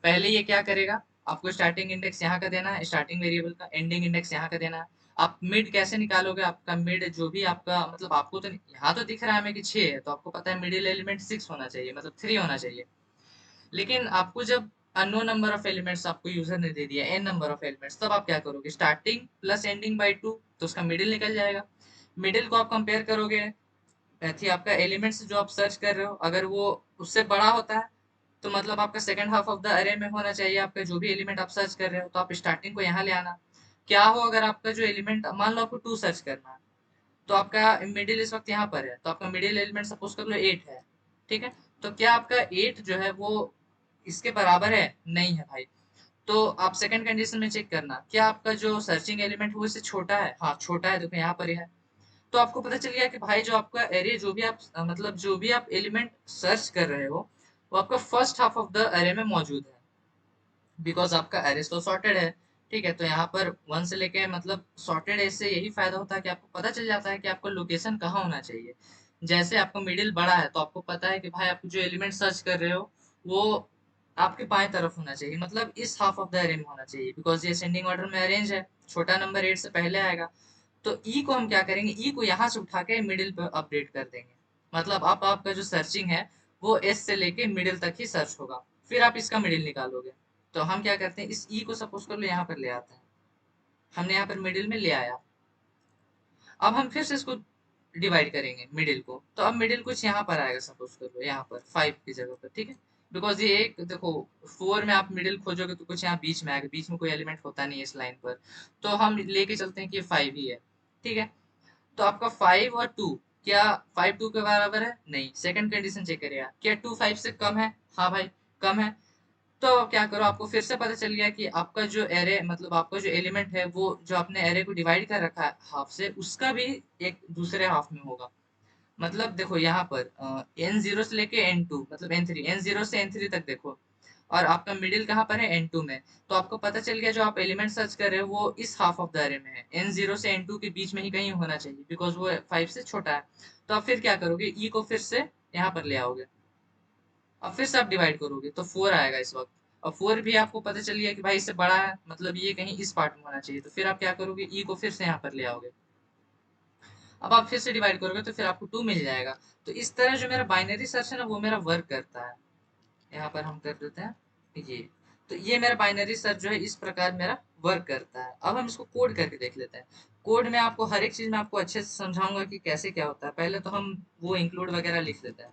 पहले ये क्या करेगा, आपको स्टार्टिंग इंडेक्स यहाँ का देना है, स्टार्टिंग वेरिएबल का एंडिंग इंडेक्स यहाँ का देना है। आप मिड कैसे निकालोगे, आपका मिड जो भी आपका, मतलब आपको तो यहाँ तो दिख रहा है हमें कि 6 है, तो आपको पता है मिडिल एलिमेंट 6 होना चाहिए, मतलब 3 होना चाहिए। लेकिन आपको जब अननोन नंबर ऑफ एलिमेंट्स आपको यूजर ने दे दिया, एन नंबर ऑफ एलिमेंट्स, तब आप क्या करोगे, starting plus ending by two, तो उसका मिडिल निकल जाएगा। मिडिल को आप कंपेयर करोगे थी आपका एलिमेंट्स जो आप सर्च कर रहे हो, अगर वो उससे बड़ा होता है तो मतलब आपका सेकंड हाफ ऑफ द अरे में होना चाहिए आपका जो भी एलिमेंट आप सर्च कर रहे हो, तो आप स्टार्टिंग को यहाँ ले आना। क्या हो अगर आपका जो एलिमेंट, मान लो आपको टू सर्च करना है, तो आपका मिडिल इस वक्त यहाँ पर है, तो आपका मिडिल एलिमेंट सपोज कर लो एट है। ठीक है, तो क्या आपका एट जो है वो इसके बराबर है, नहीं है भाई। तो आप सेकंड कंडीशन में चेक करना, क्या आपका जो सर्चिंग एलिमेंट है वो इससे छोटा है, हाँ छोटा है, देखो यहाँ पर ही है। तो आपको पता चल गया कि भाई जो आपका एरे, जो भी आप मतलब जो भी आप एलिमेंट सर्च कर रहे हो, वो आपका first half of the array में मौजूद है, बिकॉज आपका एरे तो सॉर्टेड है। ठीक है, तो यहाँ पर वन से लेके मतलब सॉर्टेड एरे से यही फायदा होता है कि आपको पता चल जाता है कि आपको लोकेशन कहाँ होना चाहिए। जैसे आपका मिडिल बड़ा है तो आपको पता है कि भाई आप जो एलिमेंट सर्च कर रहे हो वो आपके बाएं तरफ होना चाहिए, मतलब इस हाफ ऑफ द एरे में होना चाहिए, बिकॉज ये असेंडिंग ऑर्डर में अरेंज है, छोटा नंबर 8 से पहले आएगा। तो ई को हम क्या करेंगे, ई को यहाँ से उठा के मिडिल पे अपडेट कर देंगे, मतलब आप आपका जो सर्चिंग है वो एस से लेके मिडिल तक ही सर्च होगा, फिर आप इसका मिडिल निकालोगे। तो हम क्या करते हैं, इस ई को सपोज कर लो यहाँ पर ले आते हैं, हमने यहाँ पर मिडिल में ले आया। अब हम फिर से इसको डिवाइड करेंगे मिडिल को, तो अब मिडिल कुछ यहाँ पर आएगा, सपोज कर लो यहाँ पर 5 की जगह पर, ठीक है। बिकॉज ये एक देखो, 4 में आप मिडिल खोजोगे तो कुछ यहाँ बीच में आएगा, बीच में कोई एलिमेंट होता नहीं है इस लाइन पर, तो हम लेके चलते हैं कि ये 5 ही है। ठीक है, तो आपका 5 और 2, क्या 5 2 के बराबर है? नहीं। सेकंड कंडीशन चेक करिएगा, क्या 2 5 से कम है? हाँ भाई कम है। तो क्या करो, आपको फिर से पता चल गया कि आपका जो एरे, मतलब आपका जो एलिमेंट है वो जो आपने एरे को डिवाइड कर रखा है हाफ से, उसका भी एक दूसरे हाफ में होगा। मतलब देखो यहाँ पर n0 से लेके n2, मतलब n3, n0 से n3 तक देखो, और आपका मिडिल कहाँ पर है? n2 में। तो आपको पता चल गया जो आप एलिमेंट सर्च कर रहे हो वो इस हाफ ऑफ द एरे में है, n0 से n2 के बीच में ही कहीं होना चाहिए, बिकॉज वो 5 से छोटा है। तो आप फिर क्या करोगे, ई को फिर से यहाँ पर ले आओगे, अब फिर से आप डिवाइड करोगे तो 4 आएगा इस वक्त। और 4 भी आपको पता चल गया कि भाई इससे बड़ा है, मतलब ये कहीं इस पार्ट में होना चाहिए, तो फिर आप क्या करोगे, ई को फिर से यहाँ पर ले आओगे। अब आप फिर से डिवाइड करोगे तो फिर आपको 2 मिल जाएगा। तो इस तरह जो मेरा बाइनरी सर्च है ना वो मेरा वर्क करता है। यहाँ पर हम कर देते हैं ये। तो ये मेरा बाइनरी सर्च जो है इस प्रकार मेरा वर्क करता है। अब हम इसको कोड करके देख लेते हैं। कोड में आपको हर एक चीज में आपको अच्छे से समझाऊंगा कि कैसे क्या होता है, पहले तो हम वो इंक्लूड वगैरह लिख लेते हैं।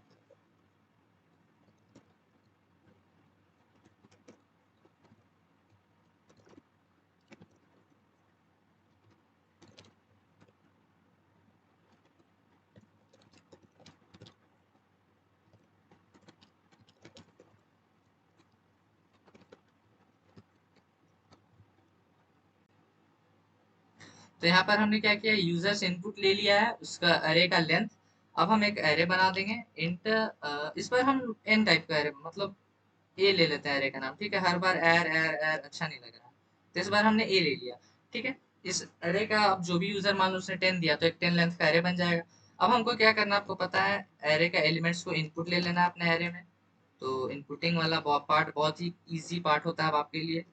तो यहाँ पर हमने क्या किया, यूजर से इनपुट ले लिया है उसका अरे का लेंथ। अब हम एक अरे बना देंगे इंट, इस बार हम एन टाइप का अरे, मतलब ए ले लेते हैं अरे का नाम, ठीक है। हर बार एर एर एर अच्छा नहीं लग रहा, तो इस बार हमने ए ले लिया। ठीक है, इस अरे का अब जो भी यूजर मान लो उसने 10 दिया तो एक 10 लेंथ का अरे बन जाएगा। अब हमको क्या करना है, आपको पता है अरे का एलिमेंट्स को इनपुट ले लेना है अपने अरे में। तो इनपुटिंग वाला पार्ट बहुत ही इजी पार्ट होता है अब आपके लिए।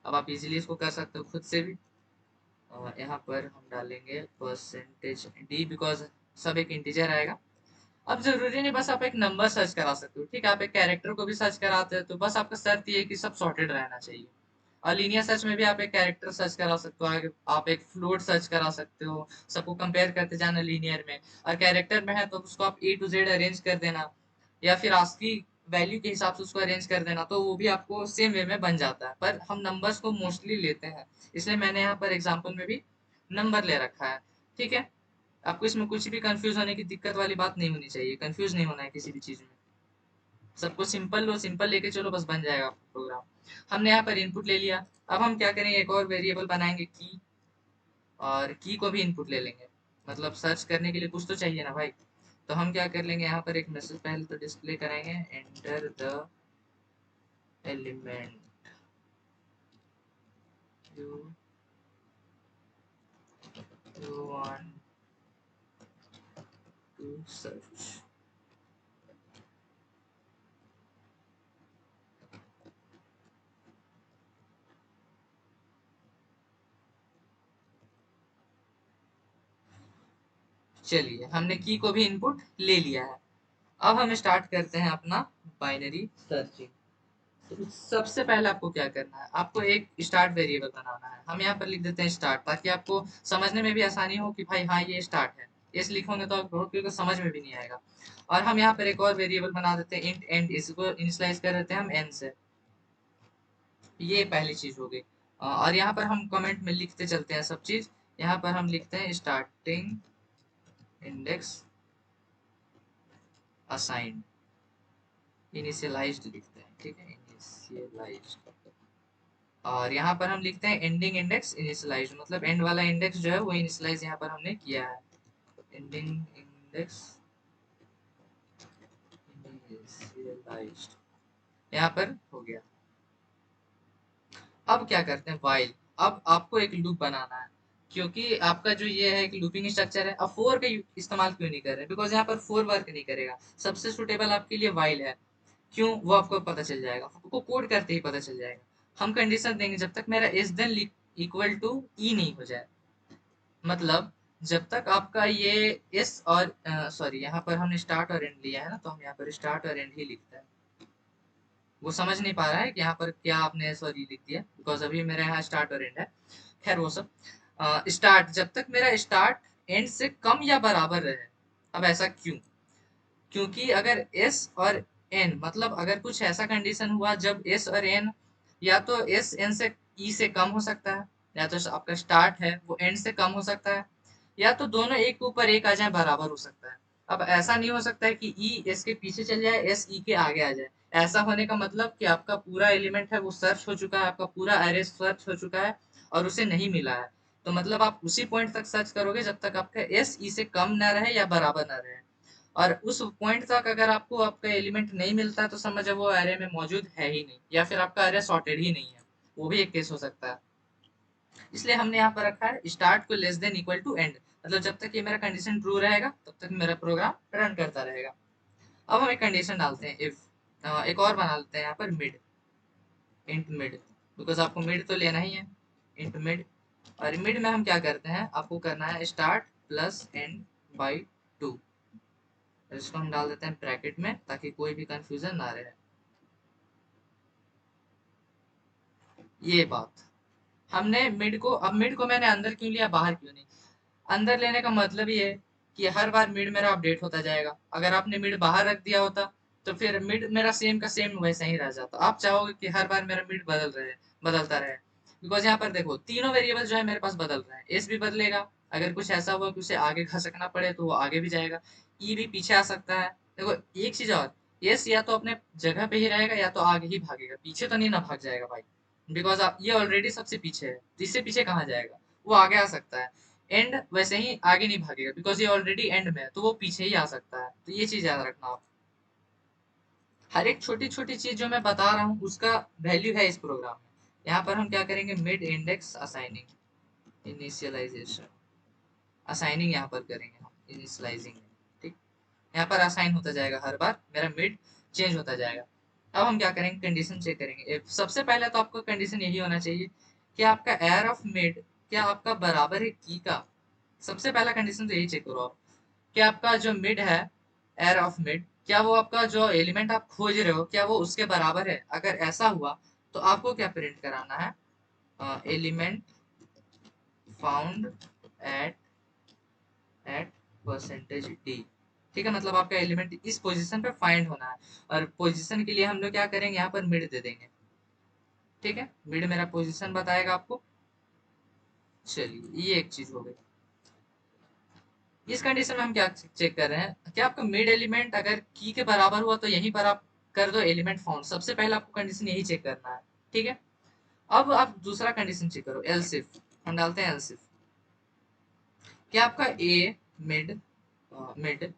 अब आप इजीली इसको कर सकते हो खुद से भी। यहाँ पर हम डालेंगे परसेंटेज डी, बिकॉज सब एक इंटीजर आएगा। अब जरूरी नहीं बस आप एक नंबर सर्च करा सकते हो, ठीक है, आप एक कैरेक्टर को भी सर्च कराते हो तो बस आपका शर्त ये है कि सब सॉर्टेड रहना चाहिए। और लीनियर सर्च में भी आप एक कैरेक्टर सर्च करा सकते हो, आप एक फ्लोट सर्च करा सकते हो, सबको कंपेयर करते जाना लीनियर में। और कैरेक्टर में है तो उसको आप ए टू जेड अरेंज कर देना, या फिर आस्की वैल्यू के हिसाब से उसको अरेंज कर देना, तो वो भी आपको सेम वे में बन जाता है। पर हम नंबर्स को मोस्टली लेते हैं, इसलिए मैंने यहाँ पर एग्जाम्पल में भी नंबर ले रखा है। ठीक है, आपको इसमें कुछ भी कंफ्यूज होने की दिक्कत वाली बात नहीं होनी चाहिए, कंफ्यूज नहीं होना है किसी भी चीज में। सबको सिंपल लो, सिंपल लेके चलो, बस बन जाएगा आपका प्रोग्राम। हमने यहाँ पर इनपुट ले लिया। अब हम क्या करेंगे, एक और वेरिएबल बनाएंगे की, और की को भी इनपुट ले लेंगे, मतलब सर्च करने के लिए कुछ तो चाहिए ना भाई। तो हम क्या कर लेंगे, यहाँ पर एक मैसेज पहले तो डिस्प्ले कराएंगे, enter the element you you want to search. चलिए, हमने की को भी इनपुट ले लिया है। अब हम स्टार्ट करते हैं अपना बाइनरी सर्चिंग। तो सबसे पहले आपको क्या करना है, आपको एक स्टार्ट वेरिएबल बनाना है। हम यहाँ पर लिख देते हैं स्टार्ट, ताकि आपको समझने में भी आसानी हो कि भाई हाँ ये स्टार्ट है। इस लिखोगे तो आप बहुत को समझ में भी नहीं आएगा। और हम यहाँ पर एक और वेरिएबल बना देते हैं इंट एंड, इसको इनिशियलाइज कर देते हैं हम एन से। ये पहली चीज हो गई। और यहाँ पर हम कमेंट में लिखते चलते हैं सब चीज। यहाँ पर हम लिखते हैं स्टार्टिंग इंडेक्स असाइंड, इनिशियलाइज्ड लिखते हैं, ठीक है। इनिशियलाइज्ड, और यहाँ पर हम लिखते हैं एंडिंग इंडेक्स इनिशियलाइज, मतलब एंड वाला इंडेक्स जो है वो इनिशियलाइज यहाँ पर हमने किया है। एंडिंग इंडेक्स इनिशियलाइज्ड यहाँ पर हो गया। अब क्या करते हैं, वाइल। अब आपको एक लूप बनाना है, क्योंकि आपका जो ये है कि लूपिंग स्ट्रक्चर है। अब फोर का इस्तेमाल क्यों नहीं कर रहे, बिकॉज यहाँ पर फोर वर्क नहीं करेगा। सबसे सुटेबल आपके लिए वाइल है। क्यों, वो आपको पता चल जाएगा, आपको कोड करते ही पता चल जाएगा। हम कंडीशन देंगे जब तक मेरा एस देन इक्वल टू ई नहीं हो जाए, मतलब जब तक आपका ये एस और सॉरी, यहाँ पर हमने स्टार्ट और एंड लिया है ना, तो हम यहाँ पर स्टार्ट और एंड ही लिखते हैं। वो समझ नहीं पा रहा है कि यहाँ पर क्या आपने सॉरी लिख दिया, बिकॉज अभी मेरा यहाँ स्टार्ट और एंड है। खैर वो सब, स्टार्ट जब तक मेरा स्टार्ट एंड से कम या बराबर रहे। अब ऐसा क्यों, क्योंकि अगर एस और एन, मतलब अगर कुछ ऐसा कंडीशन हुआ जब एस और एन, या तो एस एन से ई से कम हो सकता है, या तो आपका स्टार्ट है वो एंड से कम हो सकता है, या तो दोनों एक के ऊपर एक आ जाए, बराबर हो सकता है। अब ऐसा नहीं हो सकता है कि ई एस के पीछे चल जाए, एस ई के आगे आ जाए। ऐसा होने का मतलब कि आपका पूरा एलिमेंट है वो सर्च हो चुका है, आपका पूरा अरे सर्च हो चुका है और उसे नहीं मिला है। तो मतलब आप उसी पॉइंट तक सर्च करोगे जब तक आपका एस ई से कम ना रहे या बराबर ना रहे। और उस पॉइंट तक अगर आपको आपका एलिमेंट नहीं मिलता है तो समझो वो एरे में मौजूद है ही नहीं, या फिर आपका एरे सॉर्टेड ही नहीं है। वो भी एक केस हो सकता है। इसलिए हमने यहाँ पर रखा है स्टार्ट को less than equal to end, मतलब जब तक ये मेरा कंडीशन ट्रू रहेगा तब तक मेरा प्रोग्राम रन करता रहेगा। अब हम एक कंडीशन डालते हैं इफ, एक और बना लेते हैं यहाँ पर मिड, इंट मिड, बिकॉज आपको मिड तो लेना ही है, इंट मिड। और मिड में हम क्या करते हैं, आपको करना है स्टार्ट प्लस एंड बाई 2। इसको हम डाल देते हैं ब्रैकेट में ताकि कोई भी कंफ्यूजन ना रहे। ये बात हमने मिड को, अब मिड को मैंने अंदर क्यों लिया, बाहर क्यों नहीं। अंदर लेने का मतलब ये है कि हर बार मिड मेरा अपडेट होता जाएगा। अगर आपने मिड बाहर रख दिया होता तो फिर मिड मेरा सेम का सेम वैसा ही रह जाता। आप चाहोगे कि हर बार मेरा मिड बदलता रहे, बिकॉज यहाँ पर देखो तीनों वेरिएबल जो है मेरे पास बदल रहे हैं। एस भी बदलेगा, अगर कुछ ऐसा हुआ कि उसे आगे खसकना पड़े तो वो आगे भी जाएगा। ई भी पीछे आ सकता है। देखो एक चीज और, एस या तो अपने जगह पे ही रहेगा या तो आगे ही भागेगा, पीछे तो नहीं ना भाग जाएगा भाई, बिकॉज आप ये ऑलरेडी सबसे पीछे है, तो इससे पीछे कहाँ जाएगा, वो आगे आ सकता है। एंड वैसे ही आगे नहीं भागेगा, बिकॉज ये ऑलरेडी एंड में है, तो वो पीछे ही आ सकता है। तो ये चीज याद रखना आप। हर एक छोटी छोटी चीज जो मैं बता रहा हूँ उसका वैल्यू है इस प्रोग्राम में। यहाँ पर हम क्या करेंगे, mid index assigning initialization, assigning यहाँ पर करेंगे हम इनिशियलाइजिंग, ठीक। यहाँ पर असाइन होता जाएगा, हर बार मेरा मिड चेंज होता जाएगा। अब हम क्या करेंगे, कंडीशन चेक करेंगे। सबसे पहले तो आपको कंडीशन यही होना चाहिए कि आपका एयर ऑफ मिड क्या आपका बराबर है की का। सबसे पहला कंडीशन तो यही चेक करो आप कि आपका जो मिड है, एयर ऑफ मिड, क्या वो आपका जो एलिमेंट आप खोज रहे हो क्या वो उसके बराबर है। अगर ऐसा हुआ तो आपको क्या प्रिंट कराना है, element found at at percentage d. ठीक है, मतलब आपका एलिमेंट इस पोजीशन पे फाइंड होना है। और पोजीशन के लिए हम लोग क्या करेंगे, यहाँ पर मिड दे देंगे। ठीक है, मिड मेरा पोजीशन बताएगा आपको। चलिए ये एक चीज हो गई। इस कंडीशन में हम क्या चेक कर रहे हैं, क्या आपका मिड एलिमेंट अगर की के बराबर हुआ तो यहीं पर आप कर दो एलिमेंट फाउंड। सबसे पहले आपको कंडीशन यही चेक करना है, ठीक है। अब आप दूसरा कंडीशन चेक करो, एल्स इफ। हम डालते हैं एल्स इफ, क्या आपका ए मिड मिड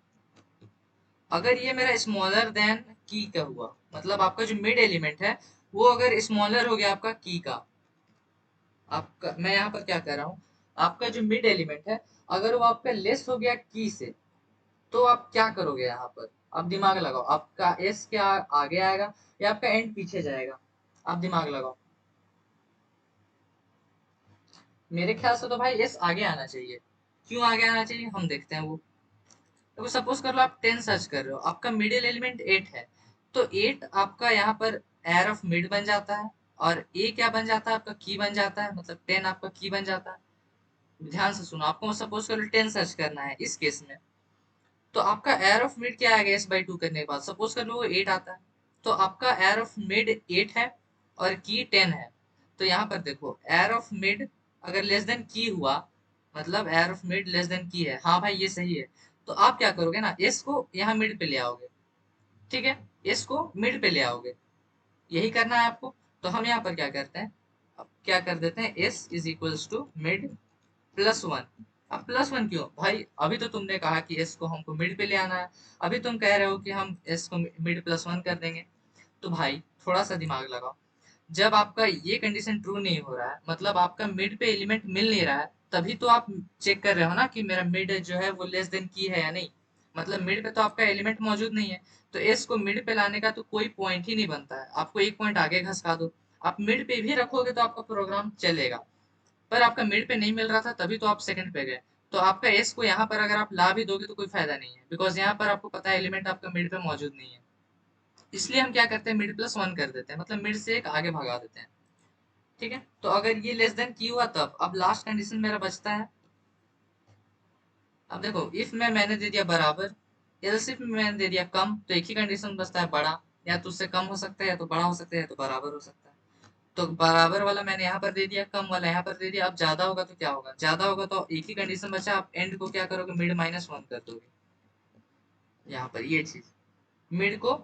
अगर ये मेरा स्मॉलर देन की का हुआ, मतलब आपका जो मिड एलिमेंट है वो अगर स्मॉलर हो गया आपका की का। आपका मैं यहाँ पर क्या कर रहा हूँ, आपका जो मिड एलिमेंट है अगर वो आपका लेस हो गया की से, तो आप क्या करोगे यहाँ पर, आप दिमाग लगाओ। आपका एस क्या आगे आएगा या आपका एंड पीछे जाएगा, आप दिमाग लगाओ। मेरे ख्याल से तो भाई एस आगे आना चाहिए। क्यों आगे आना चाहिए हम देखते हैं वो। तो सपोज कर लो आप 10 सर्च कर रहे हो, आपका मिडिल एलिमेंट 8 है, तो 8 आपका यहाँ पर एयर ऑफ मिड बन जाता है। और ए क्या बन जाता है, आपका की बन जाता है, मतलब 10 आपका की बन जाता है। ध्यान से सुनो, आपको सपोज कर लो 10 सर्च करना है इस केस में, तो आपका एयर ऑफ मिड क्या आएगा, एस बाई 2 करने के बाद सपोज कर लो वो 8 आता है, तो आपका एयर ऑफ मिड 8 है और की 10 है। तो यहाँ पर देखो एयर ऑफ मिड अगर लेस देन की हुआ, मतलब air of mid less than की है, हाँ भाई ये सही है। तो आप क्या करोगे ना, एस को यहाँ मिड पे ले आओगे, ठीक है, एस को मिड पे ले आओगे। यही करना है आपको। तो हम यहाँ पर क्या करते हैं, अब क्या कर देते हैं, s is equals to mid plus one. अब प्लस वन क्यों भाई, अभी तो तुमने कहा कि s को हमको मिड पे ले आना है, अभी तुम कह रहे हो कि हम s को मिड प्लस वन कर देंगे। तो भाई थोड़ा सा दिमाग लगाओ, जब आपका ये कंडीशन ट्रू नहीं हो रहा है, मतलब आपका मिड पे एलिमेंट मिल नहीं रहा है, तभी तो आप चेक कर रहे हो ना कि मेरा मिड जो है वो लेस देन की है या नहीं। मतलब मिड पे तो आपका एलिमेंट मौजूद नहीं है, तो एस को मिड पे लाने का तो कोई पॉइंट ही नहीं बनता है, आपको एक पॉइंट आगे घसका दो। आप मिड पे भी रखोगे तो आपका प्रोग्राम चलेगा, पर आपका मिड पे नहीं मिल रहा था तभी तो आप सेकंड पे गए। तो आपका एस को यहाँ पर अगर आप ला भी दोगे तो कोई फायदा नहीं है, बिकॉज यहाँ पर आपको पता है एलिमेंट आपका मिड पे मौजूद नहीं है। इसलिए हम क्या करते हैं, मिड प्लस वन कर देते हैं, मतलब मिड से एक आगे भगा देते हैं। ठीक है, तो अगर ये लेस देन की हुआ तब अब लास्ट कंडीशन मेरा बचता है। अब देखो, इफ में मैंने दे दिया बराबर, एल्स इफ में मैंने दे दिया कम, तो एक ही कंडीशन बचता है बड़ा। या तो उससे कम हो सकता है, या तो बड़ा हो सकता है, या तो बराबर हो सकता है। तो बराबर वाला मैंने यहाँ पर दे दिया, कम वाला यहाँ पर दे दिया। अब ज्यादा होगा तो क्या होगा, ज्यादा होगा तो एक ही कंडीशन बचा, आप एंड को क्या करोगे, मिड माइनस वन कर दोगे। यहाँ पर ये चीज, मिड को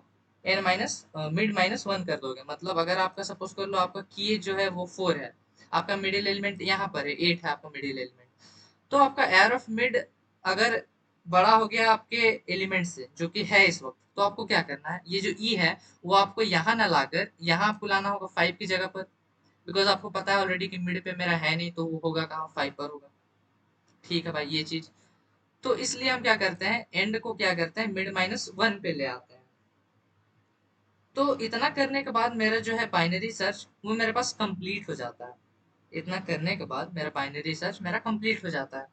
n minus mid minus one कर दोगे। मतलब अगर आपका सपोज कर लो आपका की जो है वो फोर है, आपका मिडिल एलिमेंट यहाँ पर है एट है आपका मिडिल एलिमेंट, तो आपका एयर ऑफ मिड अगर बड़ा हो गया आपके एलिमेंट से जो कि है इस वक्त, तो आपको क्या करना है, ये जो ई है वो आपको यहाँ ना लाकर यहाँ आपको लाना होगा फाइव की जगह पर। बिकॉज आपको पता है ऑलरेडी कि मिड पे मेरा है नहीं, तो वो होगा कहाँ, फाइव पर होगा। ठीक है भाई, ये चीज। तो इसलिए हम क्या करते हैं, एंड को क्या करते हैं, मिड माइनस वन पे ले आते हैं। तो इतना करने के बाद मेरा जो है बाइनरी सर्च वो मेरे पास कंप्लीट हो जाता है। इतना करने के बाद मेरा बाइनरी सर्च मेरा कंप्लीट हो जाता है।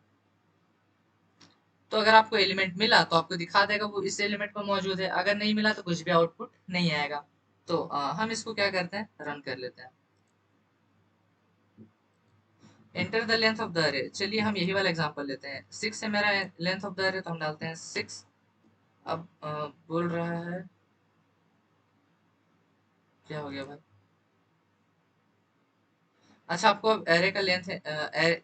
तो अगर आपको एलिमेंट मिला तो आपको दिखा देगा वो इस एलिमेंट पर मौजूद है, अगर नहीं मिला तो कुछ भी आउटपुट नहीं आएगा। तो हम इसको क्या करते हैं, रन कर लेते हैं। Enter the length of the अरे, चलिए हम यही वाला एग्जांपल लेते हैं। सिक्स है मेरा लेंथ ऑफ द अरे, तो हम डालते हैं सिक्स। अब बोल रहा है, क्या हो गया भाई, अच्छा आपको अब एरे का लेंथ है,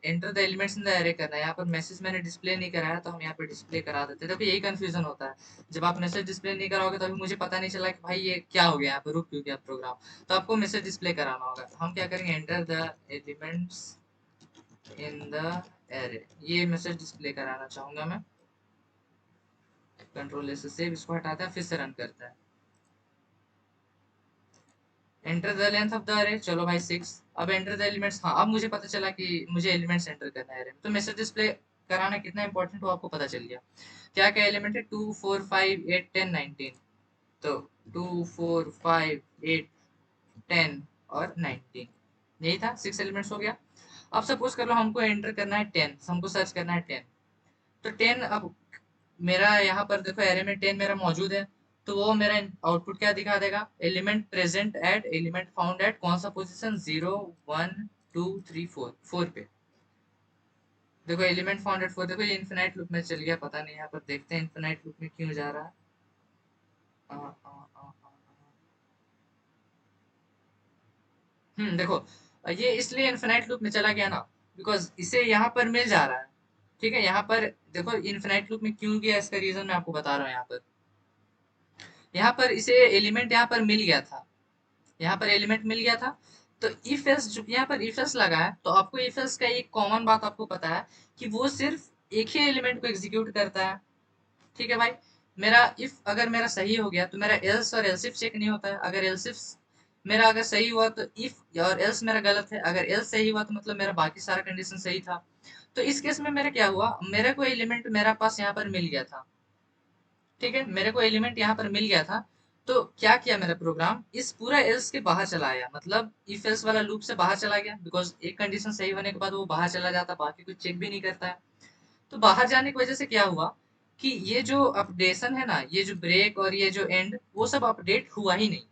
enter the elements in the array करना है। यहाँ पर मैसेज मैंने डिस्प्ले नहीं कराया, तो हम यहाँ पर डिस्प्ले करा देते हैं। देखो यही कंफ्यूजन होता है, जब आप मैसेज डिस्प्ले नहीं कराओगे तो अभी मुझे पता नहीं चला कि भाई ये क्या हो गया, यहाँ पर रुक क्यों गया प्रोग्राम। तो आपको मैसेज डिस्प्ले कराना होगा, तो हम क्या करेंगे, enter the elements in the array, ये मैसेज डिस्प्ले कराना चाहूंगा मैं। कंट्रोल से सेव, इसको हटाता है, फिर से रन करता है। Enter the length of the अरे, चलो भाई सिक्स। अब एंटर द एलिमेंट्स, हाँ अब मुझे पता चला कि मुझे एलिमेंट्स एंटर करना है अरे में। तो मैसेज डिस्प्ले कराना कितना इंपॉर्टेंट हो आपको पता चल गया। क्या क्या एलिमेंट है, two four five eight ten nineteen. तो two four five eight ten और नाइनटीन, यही था, सिक्स एलिमेंट्स हो गया। अब सपोज कर लो हमको एंटर करना है टेन, हमको सर्च करना है टेन। तो टेन, अब मेरा यहाँ पर देखो एरे में टेन मेरा मौजूद है, तो वो मेरा आउटपुट क्या दिखा देगा, element present at element found eight कौन सा position, zero one two three four, four पे। देखो एलिमेंट फाउंड एट फोर, देखो ये इन्फिनाइट लूप में चल गया, पता नहीं यहाँ पर देखते हैं इन्फिनाइट लूप में क्यों जा रहा है। आ, आ, आ, आ, देखो, ये इसलिए इन्फिनाइट लूप में चला गया ना, बिकॉज इसे यहाँ पर मिल जा रहा है। ठीक है, यहाँ पर देखो इन्फिनाइट लूप में क्यों गया, इसका रीजन मैं आपको बता रहा हूँ। यहाँ पर इसे एलिमेंट यहाँ पर मिल गया था, यहाँ पर एलिमेंट मिल गया था। तो इफ एल्स, जो यहाँ पर इफ एल्स लगा है, तो आपको इफ एल्स का एक कॉमन बात आपको पता है कि वो सिर्फ एक ही एलिमेंट को एग्जीक्यूट करता है। ठीक है भाई, मेरा इफ अगर मेरा सही हो गया तो मेरा एल्स और एल्स इफ चेक नहीं होता है। अगर एल्स इफ मेरा अगर सही हुआ तो इफ, और एल्स मेरा गलत है। अगर एल्स सही हुआ तो मतलब मेरा बाकी सारा कंडीशन सही था। तो इस केस में मेरा क्या हुआ, मेरे को एलिमेंट मेरा पास यहाँ पर मिल गया था। ठीक है, मेरे को एलिमेंट यहाँ पर मिल गया था। तो क्या किया मेरा प्रोग्राम, इस पूरा एल्स के बाहर चला आया, मतलब इफ एल्स वाला लूप से बाहर चला गया, बिकॉज एक कंडीशन सही होने के बाद वो बाहर चला जाता, बाकी कुछ चेक भी नहीं करता है। तो बाहर जाने की वजह से क्या हुआ कि ये जो अपडेशन है ना, ये जो ब्रेक और ये जो एंड, वो सब अपडेट हुआ ही नहीं।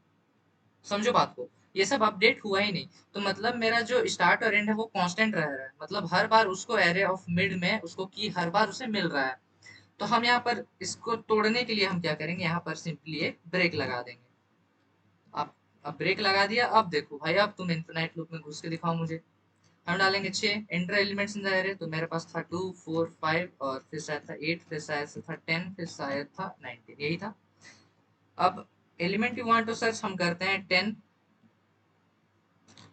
समझो बात को, ये सब अपडेट हुआ ही नहीं। तो मतलब मेरा जो स्टार्ट और एंड है वो कांस्टेंट रह रहा है, मतलब हर बार उसको एरे ऑफ मिड में उसको की हर बार उसे मिल रहा है। तो हम यहाँ पर इसको तोड़ने के लिए हम क्या करेंगे, यहाँ पर सिंपली एक ब्रेक लगा देंगे। आप, अब ब्रेक लगा दिया, अब देखो भाई, अब तुम इन्फिनाइट लूप में घुस के दिखाओ मुझे। हम डालेंगे 6, enter elements in the array, तो मेरे पास था 2 4 5 और फिर शायद था 8, फिर शायद से था 10, फिर शायद था 19, यही था। अब element you want to search हम करते हैं 10।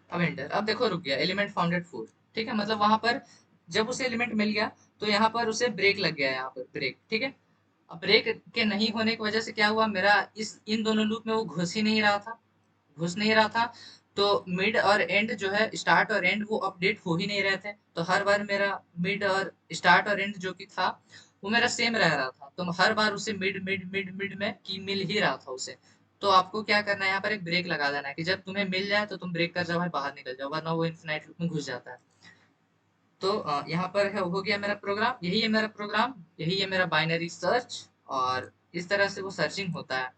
अब एंटर, अब देखो रुक गया, एलिमेंट फाउंडेड 4, ठीक है, मतलब वहां पर जब उसे एलिमेंट मिल गया तो यहाँ पर उसे ब्रेक लग गया, यहाँ पर ब्रेक, ठीक है। अब ब्रेक के नहीं होने की वजह से क्या हुआ, मेरा इस इन दोनों लूप में वो घुस ही नहीं रहा था, घुस नहीं रहा था। तो मिड और एंड जो है, स्टार्ट और एंड वो अपडेट हो ही नहीं रहे थे, तो हर बार मेरा मिड और स्टार्ट और एंड जो कि था वो मेरा सेम रह रहा था, तो हर बार उसे मिड मिड मिड मिड में की मिल ही रहा था उसे। तो आपको क्या करना है, यहाँ पर एक ब्रेक लगा देना है कि जब तुम्हें मिल जाए तो तुम ब्रेक कर जाओ भाई, बाहर निकल जाओ, वरना वो इन्फिनाइट लूप में घुस जाता है। तो यहाँ पर है, हो गया मेरा प्रोग्राम, यही है मेरा प्रोग्राम, यही है मेरा बाइनरी सर्च। और इस तरह से वो सर्चिंग होता है।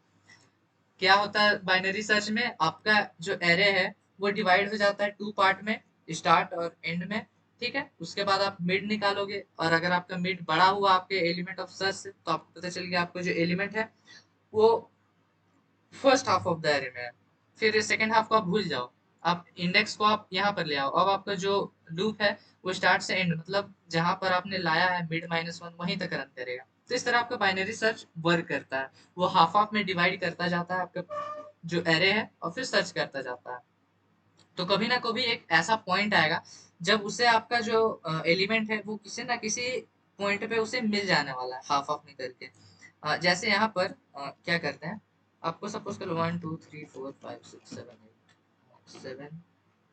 क्या होता है बाइनरी सर्च में, आपका जो एरे है वो डिवाइड हो जाता है टू पार्ट में, स्टार्ट और एंड में, ठीक है। उसके बाद आप मिड निकालोगे, और अगर आपका मिड बड़ा हुआ आपके एलिमेंट ऑफ सर्च से, तो आपको पता चल गया आपका जो एलिमेंट है वो first half of the array में है। फिर सेकेंड हाफ को आप भूल जाओ, आप इंडेक्स को आप यहाँ पर ले आओ। अब आपका जो लूप है वो स्टार्ट से एंड, मतलब जहां पर आपने लाया है मिड -1 वहीं तक रन करेगा। तो इस तरह आपका बाइनरी सर्च वर्क करता है, वो हाफ हाफ में डिवाइड करता जाता है आपका जो एरे है, और फिर सर्च करता जाता है। तो कभी ना कभी एक ऐसा पॉइंट आएगा जब उसे आपका जो एलिमेंट है वो किसी ना किसी पॉइंट पे उसे मिल जाने वाला है, हाफ हाफ निकल के। जैसे यहाँ पर क्या करते हैं, आपको सपोज करो 1 2 3 4 5 6 7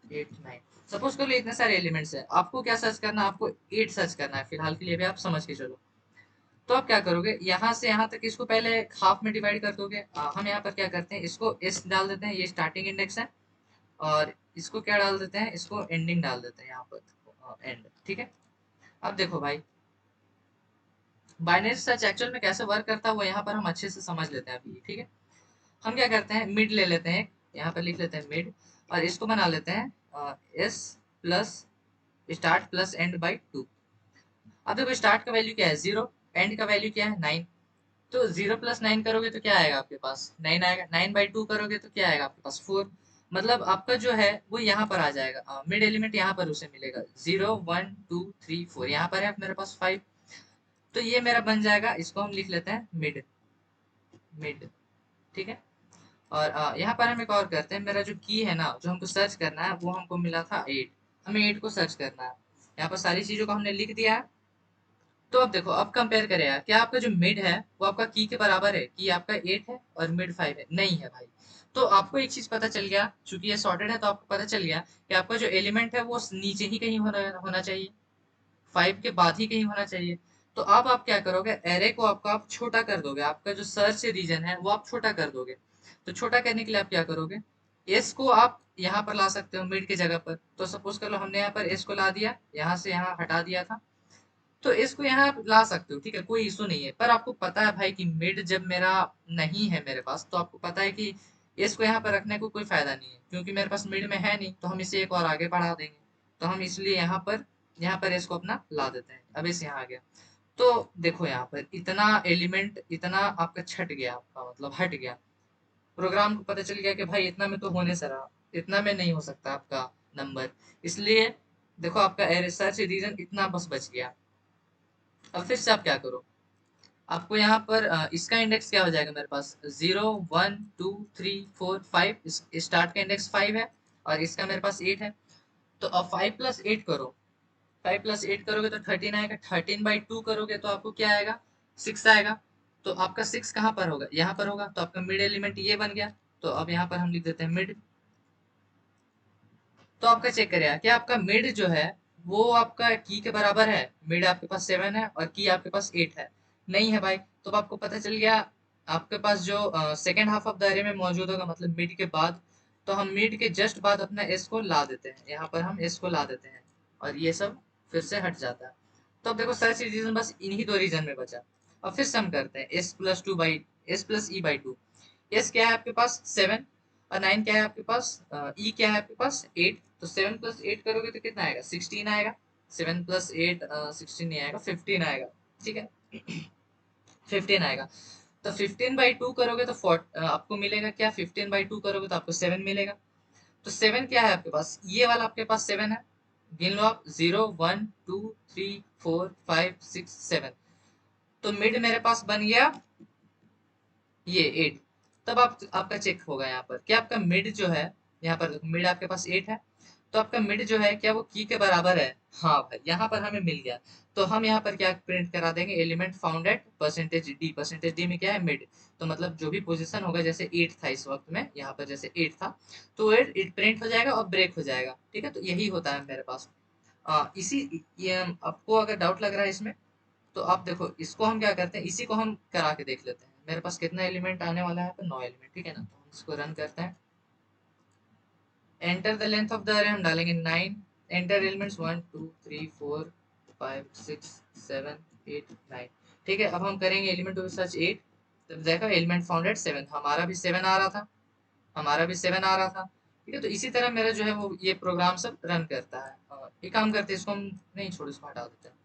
8 सपोज कर लो, इतने सारे एलिमेंट्स है, आपको क्या सर्च करना है, आपको 8 सर्च करना है फिलहाल के लिए भी, आप समझ के चलो। तो आप क्या करोगे, यहाँ से यहाँ तक इसको पहले हाफ में डिवाइड कर दोगे। हम यहाँ पर क्या करते हैं, इसको एस डाल देते हैं, ये स्टार्टिंग इंडेक्स है, और इसको क्या डाल देते हैं, इसको एंडिंग डाल देते हैं यहाँ पर, एंड, ठीक है। अब देखो भाई, बाइनरी सर्च एक्चुअल में कैसे वर्क करता है वो यहाँ पर हम अच्छे से समझ लेते हैं अभी, ठीक है। हम क्या करते हैं, मिड ले लेते हैं, यहाँ पर लिख लेते हैं मिड, और इसको बना लेते हैं S plus start plus and by 2। अब देखो स्टार्ट का वैल्यू क्या है 0, एंड का वैल्यू क्या है 9। तो 0 + 9 करोगे तो क्या आएगा आपके पास, 9 आएगा। 9/2 करोगे तो क्या आएगा आपके पास, 4। मतलब आपका जो है वो यहाँ पर आ जाएगा, मिड एलिमेंट यहाँ पर उसे मिलेगा, 0 1 2 3 4, यहाँ पर है मेरे पास 5। तो ये मेरा बन जाएगा, इसको हम लिख लेते हैं मिड, मिड, ठीक है। और यहाँ पर हम एक और करते हैं, मेरा जो की है ना, जो हमको सर्च करना है, वो हमको मिला था 8, हमें 8 को सर्च करना है। यहाँ पर सारी चीजों को हमने लिख दिया है। तो अब देखो, अब कंपेयर करें यार, क्या आपका जो मिड है वो आपका की के बराबर है, की आपका 8 है और मिड 5 है, नहीं है भाई। तो आपको एक चीज पता चल गया, चूंकि ये सॉर्टेड है तो आपको पता चल गया कि आपका जो एलिमेंट है वो नीचे ही कहीं होना चाहिए, 5 के बाद ही कहीं होना चाहिए। तो अब आप क्या करोगे, एरे को आपका आप छोटा कर दोगे, आपका जो सर्च रीजन है वो आप छोटा कर दोगे। तो छोटा करने के लिए आप क्या करोगे, एस को आप यहाँ पर ला सकते हो मिड की जगह पर। तो सपोज कर लो हमने यहाँ पर एस को ला दिया, यहाँ से यहाँ हटा दिया था, तो इसको यहाँ आप ला सकते हो, ठीक है, कोई इशू नहीं है। पर आपको पता है भाई कि मिड जब मेरा नहीं है मेरे पास, तो आपको पता है कि इसको यहाँ पर रखने को कोई फायदा नहीं है, क्योंकि मेरे पास मिड में है नहीं, तो हम इसे एक और आगे बढ़ा देंगे। तो हम इसलिए यहाँ पर इसको अपना ला देते हैं। अब इस यहाँ आ गया। तो देखो यहाँ पर इतना एलिमेंट, इतना आपका छट गया, आपका मतलब हट गया, प्रोग्राम को पता चल गया कि भाई इतना में तो होने से रहा, इतना में नहीं हो सकता आपका नंबर। इसलिए देखो आपका सर्च रीजन इतना बस बच गया। अब फिर से आप क्या करो, आपको यहाँ पर इसका इंडेक्स क्या हो जाएगा मेरे पास, 0 1 2 3 4 5, स्टार्ट का इंडेक्स 5 है, और इसका मेरे पास 8 है। तो अब 5 + 8 करो, 5 + 8 करोगे तो 13 आएगा, 13/2 करोगे तो आपको क्या आएगा, 6 आएगा। तो आपका 6 कहाँ पर होगा, यहाँ पर होगा, तो आपका मिड एलिमेंट ये बन गया। तो अब यहाँ पर हम लिख देते हैं मिड। तो आपका चेक करेगा कि आपका मिड जो है वो आपका की के बराबर है, मिड आपके पास 7 है और की आपके पास 8 है, नहीं है भाई। तो अब आपको पता चल गया, आपके पास जो सेकेंड हाफ ऑफ द अरे में मौजूद होगा, मतलब मिड के बाद। तो हम मिड के जस्ट बाद अपना एस को ला देते हैं, यहाँ पर हम एस को ला देते हैं, और ये सब फिर से हट जाता है। तो अब देखो सर्च रीजन बस इन्हीं दो रीजन में बचा। अब फिर सम करते हैं, S + E/2। एस क्या है आपके पास 7, और 9 क्या है आपके पास, ई क्या है आपके पास 8। तो 7 + 8 करोगे तो कितना आएगा, 16 आएगा। 7 + 8 16 नहीं आएगा, 15 आएगा, ठीक है। 15 आएगा। तो 15/2 करोगे तो आपको मिलेगा क्या, 15/2 करोगे तो आपको 7 मिलेगा। तो 7 क्या है आपके पास, ये वाला आपके पास 7 है, गिन लो आप, 0 1 2 3 4 5 6 7। तो मिड मेरे पास बन गया ये 8। तब आपका चेक होगा यहाँ पर कि आपका मिड जो है, यहाँ पर मिड आपके पास 8 है, तो आपका मिड जो है क्या वो की के बराबर है? हाँ भाई, यहाँ पर हमें मिल गया। तो हम यहाँ पर क्या प्रिंट करा देंगे, element found eight %d। %d में क्या है, मिड। तो मतलब जो भी पोजीशन होगा, जैसे 8 था इस वक्त में, यहाँ पर जैसे 8 था, तो 8 प्रिंट हो जाएगा और ब्रेक हो जाएगा। ठीक है, तो यही होता है मेरे पास। इसी ये आपको अगर डाउट लग रहा है इसमें, तो आप देखो, इसको हम क्या करते हैं, इसी को हम करा के देख लेते हैं। मेरे पास कितना एलिमेंट आने वाला है, यहाँ पर 9 एलिमेंट। ठीक है ना, तो हम इसको रन करते हैं। Enter the length of the अरे हम डालेंगे 9। Enter elements 1 2 3 4 5 6 7 8 9। ठीक है, अब हम करेंगे एलिमेंट टू सर्च 8। तब देखो एलिमेंट फाउंड एट 7, हमारा भी 7 आ रहा था, हमारा भी 7 आ रहा था। ठीक है, तो इसी तरह मेरा जो है वो ये प्रोग्राम सब रन करता है। एक काम करते हैं, इसको हम नहीं छोड़, इसको हटा देते हैं।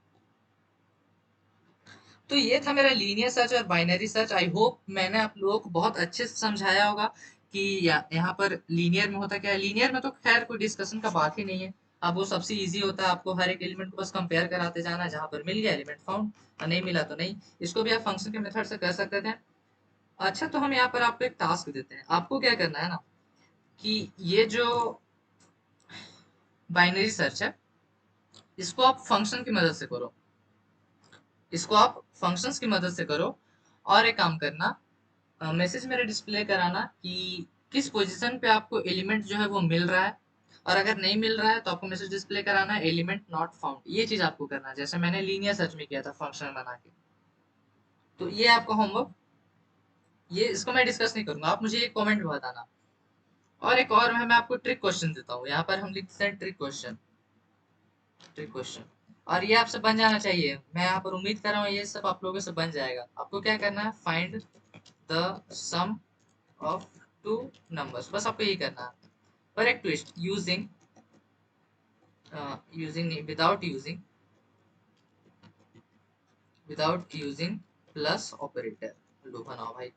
तो ये था मेरा लीनियर सर्च और बाइनरी सर्च। आई होप मैंने आप लोगों को बहुत अच्छे से समझाया होगा कि यहाँ पर लीनियर में होता क्या है। लीनियर में तो खैर कोई डिस्कशन का बात ही नहीं है। अब वो सबसे इजी होता है, आपको हर एक एलिमेंट को बस कंपेयर कराते जाना, जहां पर मिल गया एलिमेंट फाउंड, और नहीं मिला तो नहीं। इसको भी आप फंक्शन के मेथड से कर सकते थे। अच्छा, तो हम यहाँ पर आपको एक टास्क देते हैं। आपको क्या करना है ना, कि ये जो बाइनरी सर्च है, इसको आप फंक्शन की मदद से करो। इसको आप फंक्शंस की मदद से करो। और एक काम करना, मैसेज मेरे डिस्प्ले कराना कि किस पोजीशन पे आपको एलिमेंट जो है वो मिल रहा है। और अगर नहीं मिल रहा है तो आपको मैसेज डिस्प्ले कराना है एलिमेंट नॉट फाउंड। ये चीज आपको करना है, जैसे मैंने लीनियर सर्च में किया था फंक्शन बना के। तो ये आपका होमवर्क, ये इसको मैं डिस्कस नहीं करूंगा, आप मुझे ये कमेंट में बताना। और एक और मैं आपको ट्रिक क्वेश्चन देता हूँ, यहाँ पर हम लिखते हैं ट्रिक क्वेश्चन। ट्रिक क्वेश्चन, और ये आपसे बन जाना चाहिए। मैं यहाँ पर उम्मीद कर रहा हूँ ये सब आप लोगों से बन जाएगा। आपको क्या करना है, find the sum of two numbers, बस आपको यही करना है। पर एक twist, using without using plus operator. लो बनाओ भाई।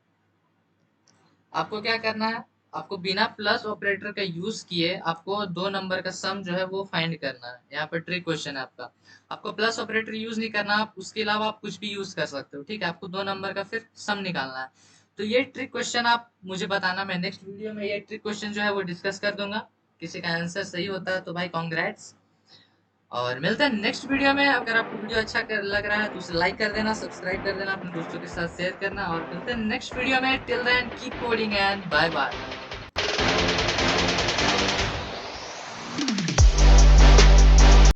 आपको क्या करना है, आपको बिना प्लस ऑपरेटर का यूज किए आपको दो नंबर का सम जो है वो फाइंड करना है। यहाँ पर ट्रिक क्वेश्चन है आपका। आपको प्लस ऑपरेटर यूज नहीं करना, आप उसके अलावा आप कुछ भी यूज कर सकते हो। ठीक है, आपको दो नंबर का फिर सम निकालना है। तो ये ट्रिक क्वेश्चन आप मुझे बताना, मैं नेक्स्ट वीडियो में ये ट्रिक क्वेश्चन जो है वो डिस्कस कर दूंगा। किसी का आंसर सही होता है तो भाई कॉन्ग्रेट्स। और मिलते हैं नेक्स्ट वीडियो में। अगर आपको वीडियो अच्छा लग रहा है तो उसे लाइक कर देना, सब्सक्राइब कर देना, अपने दोस्तों के साथ शेयर करना, और मिलते हैं नेक्स्ट वीडियो में। Till then keep coding and bye bye.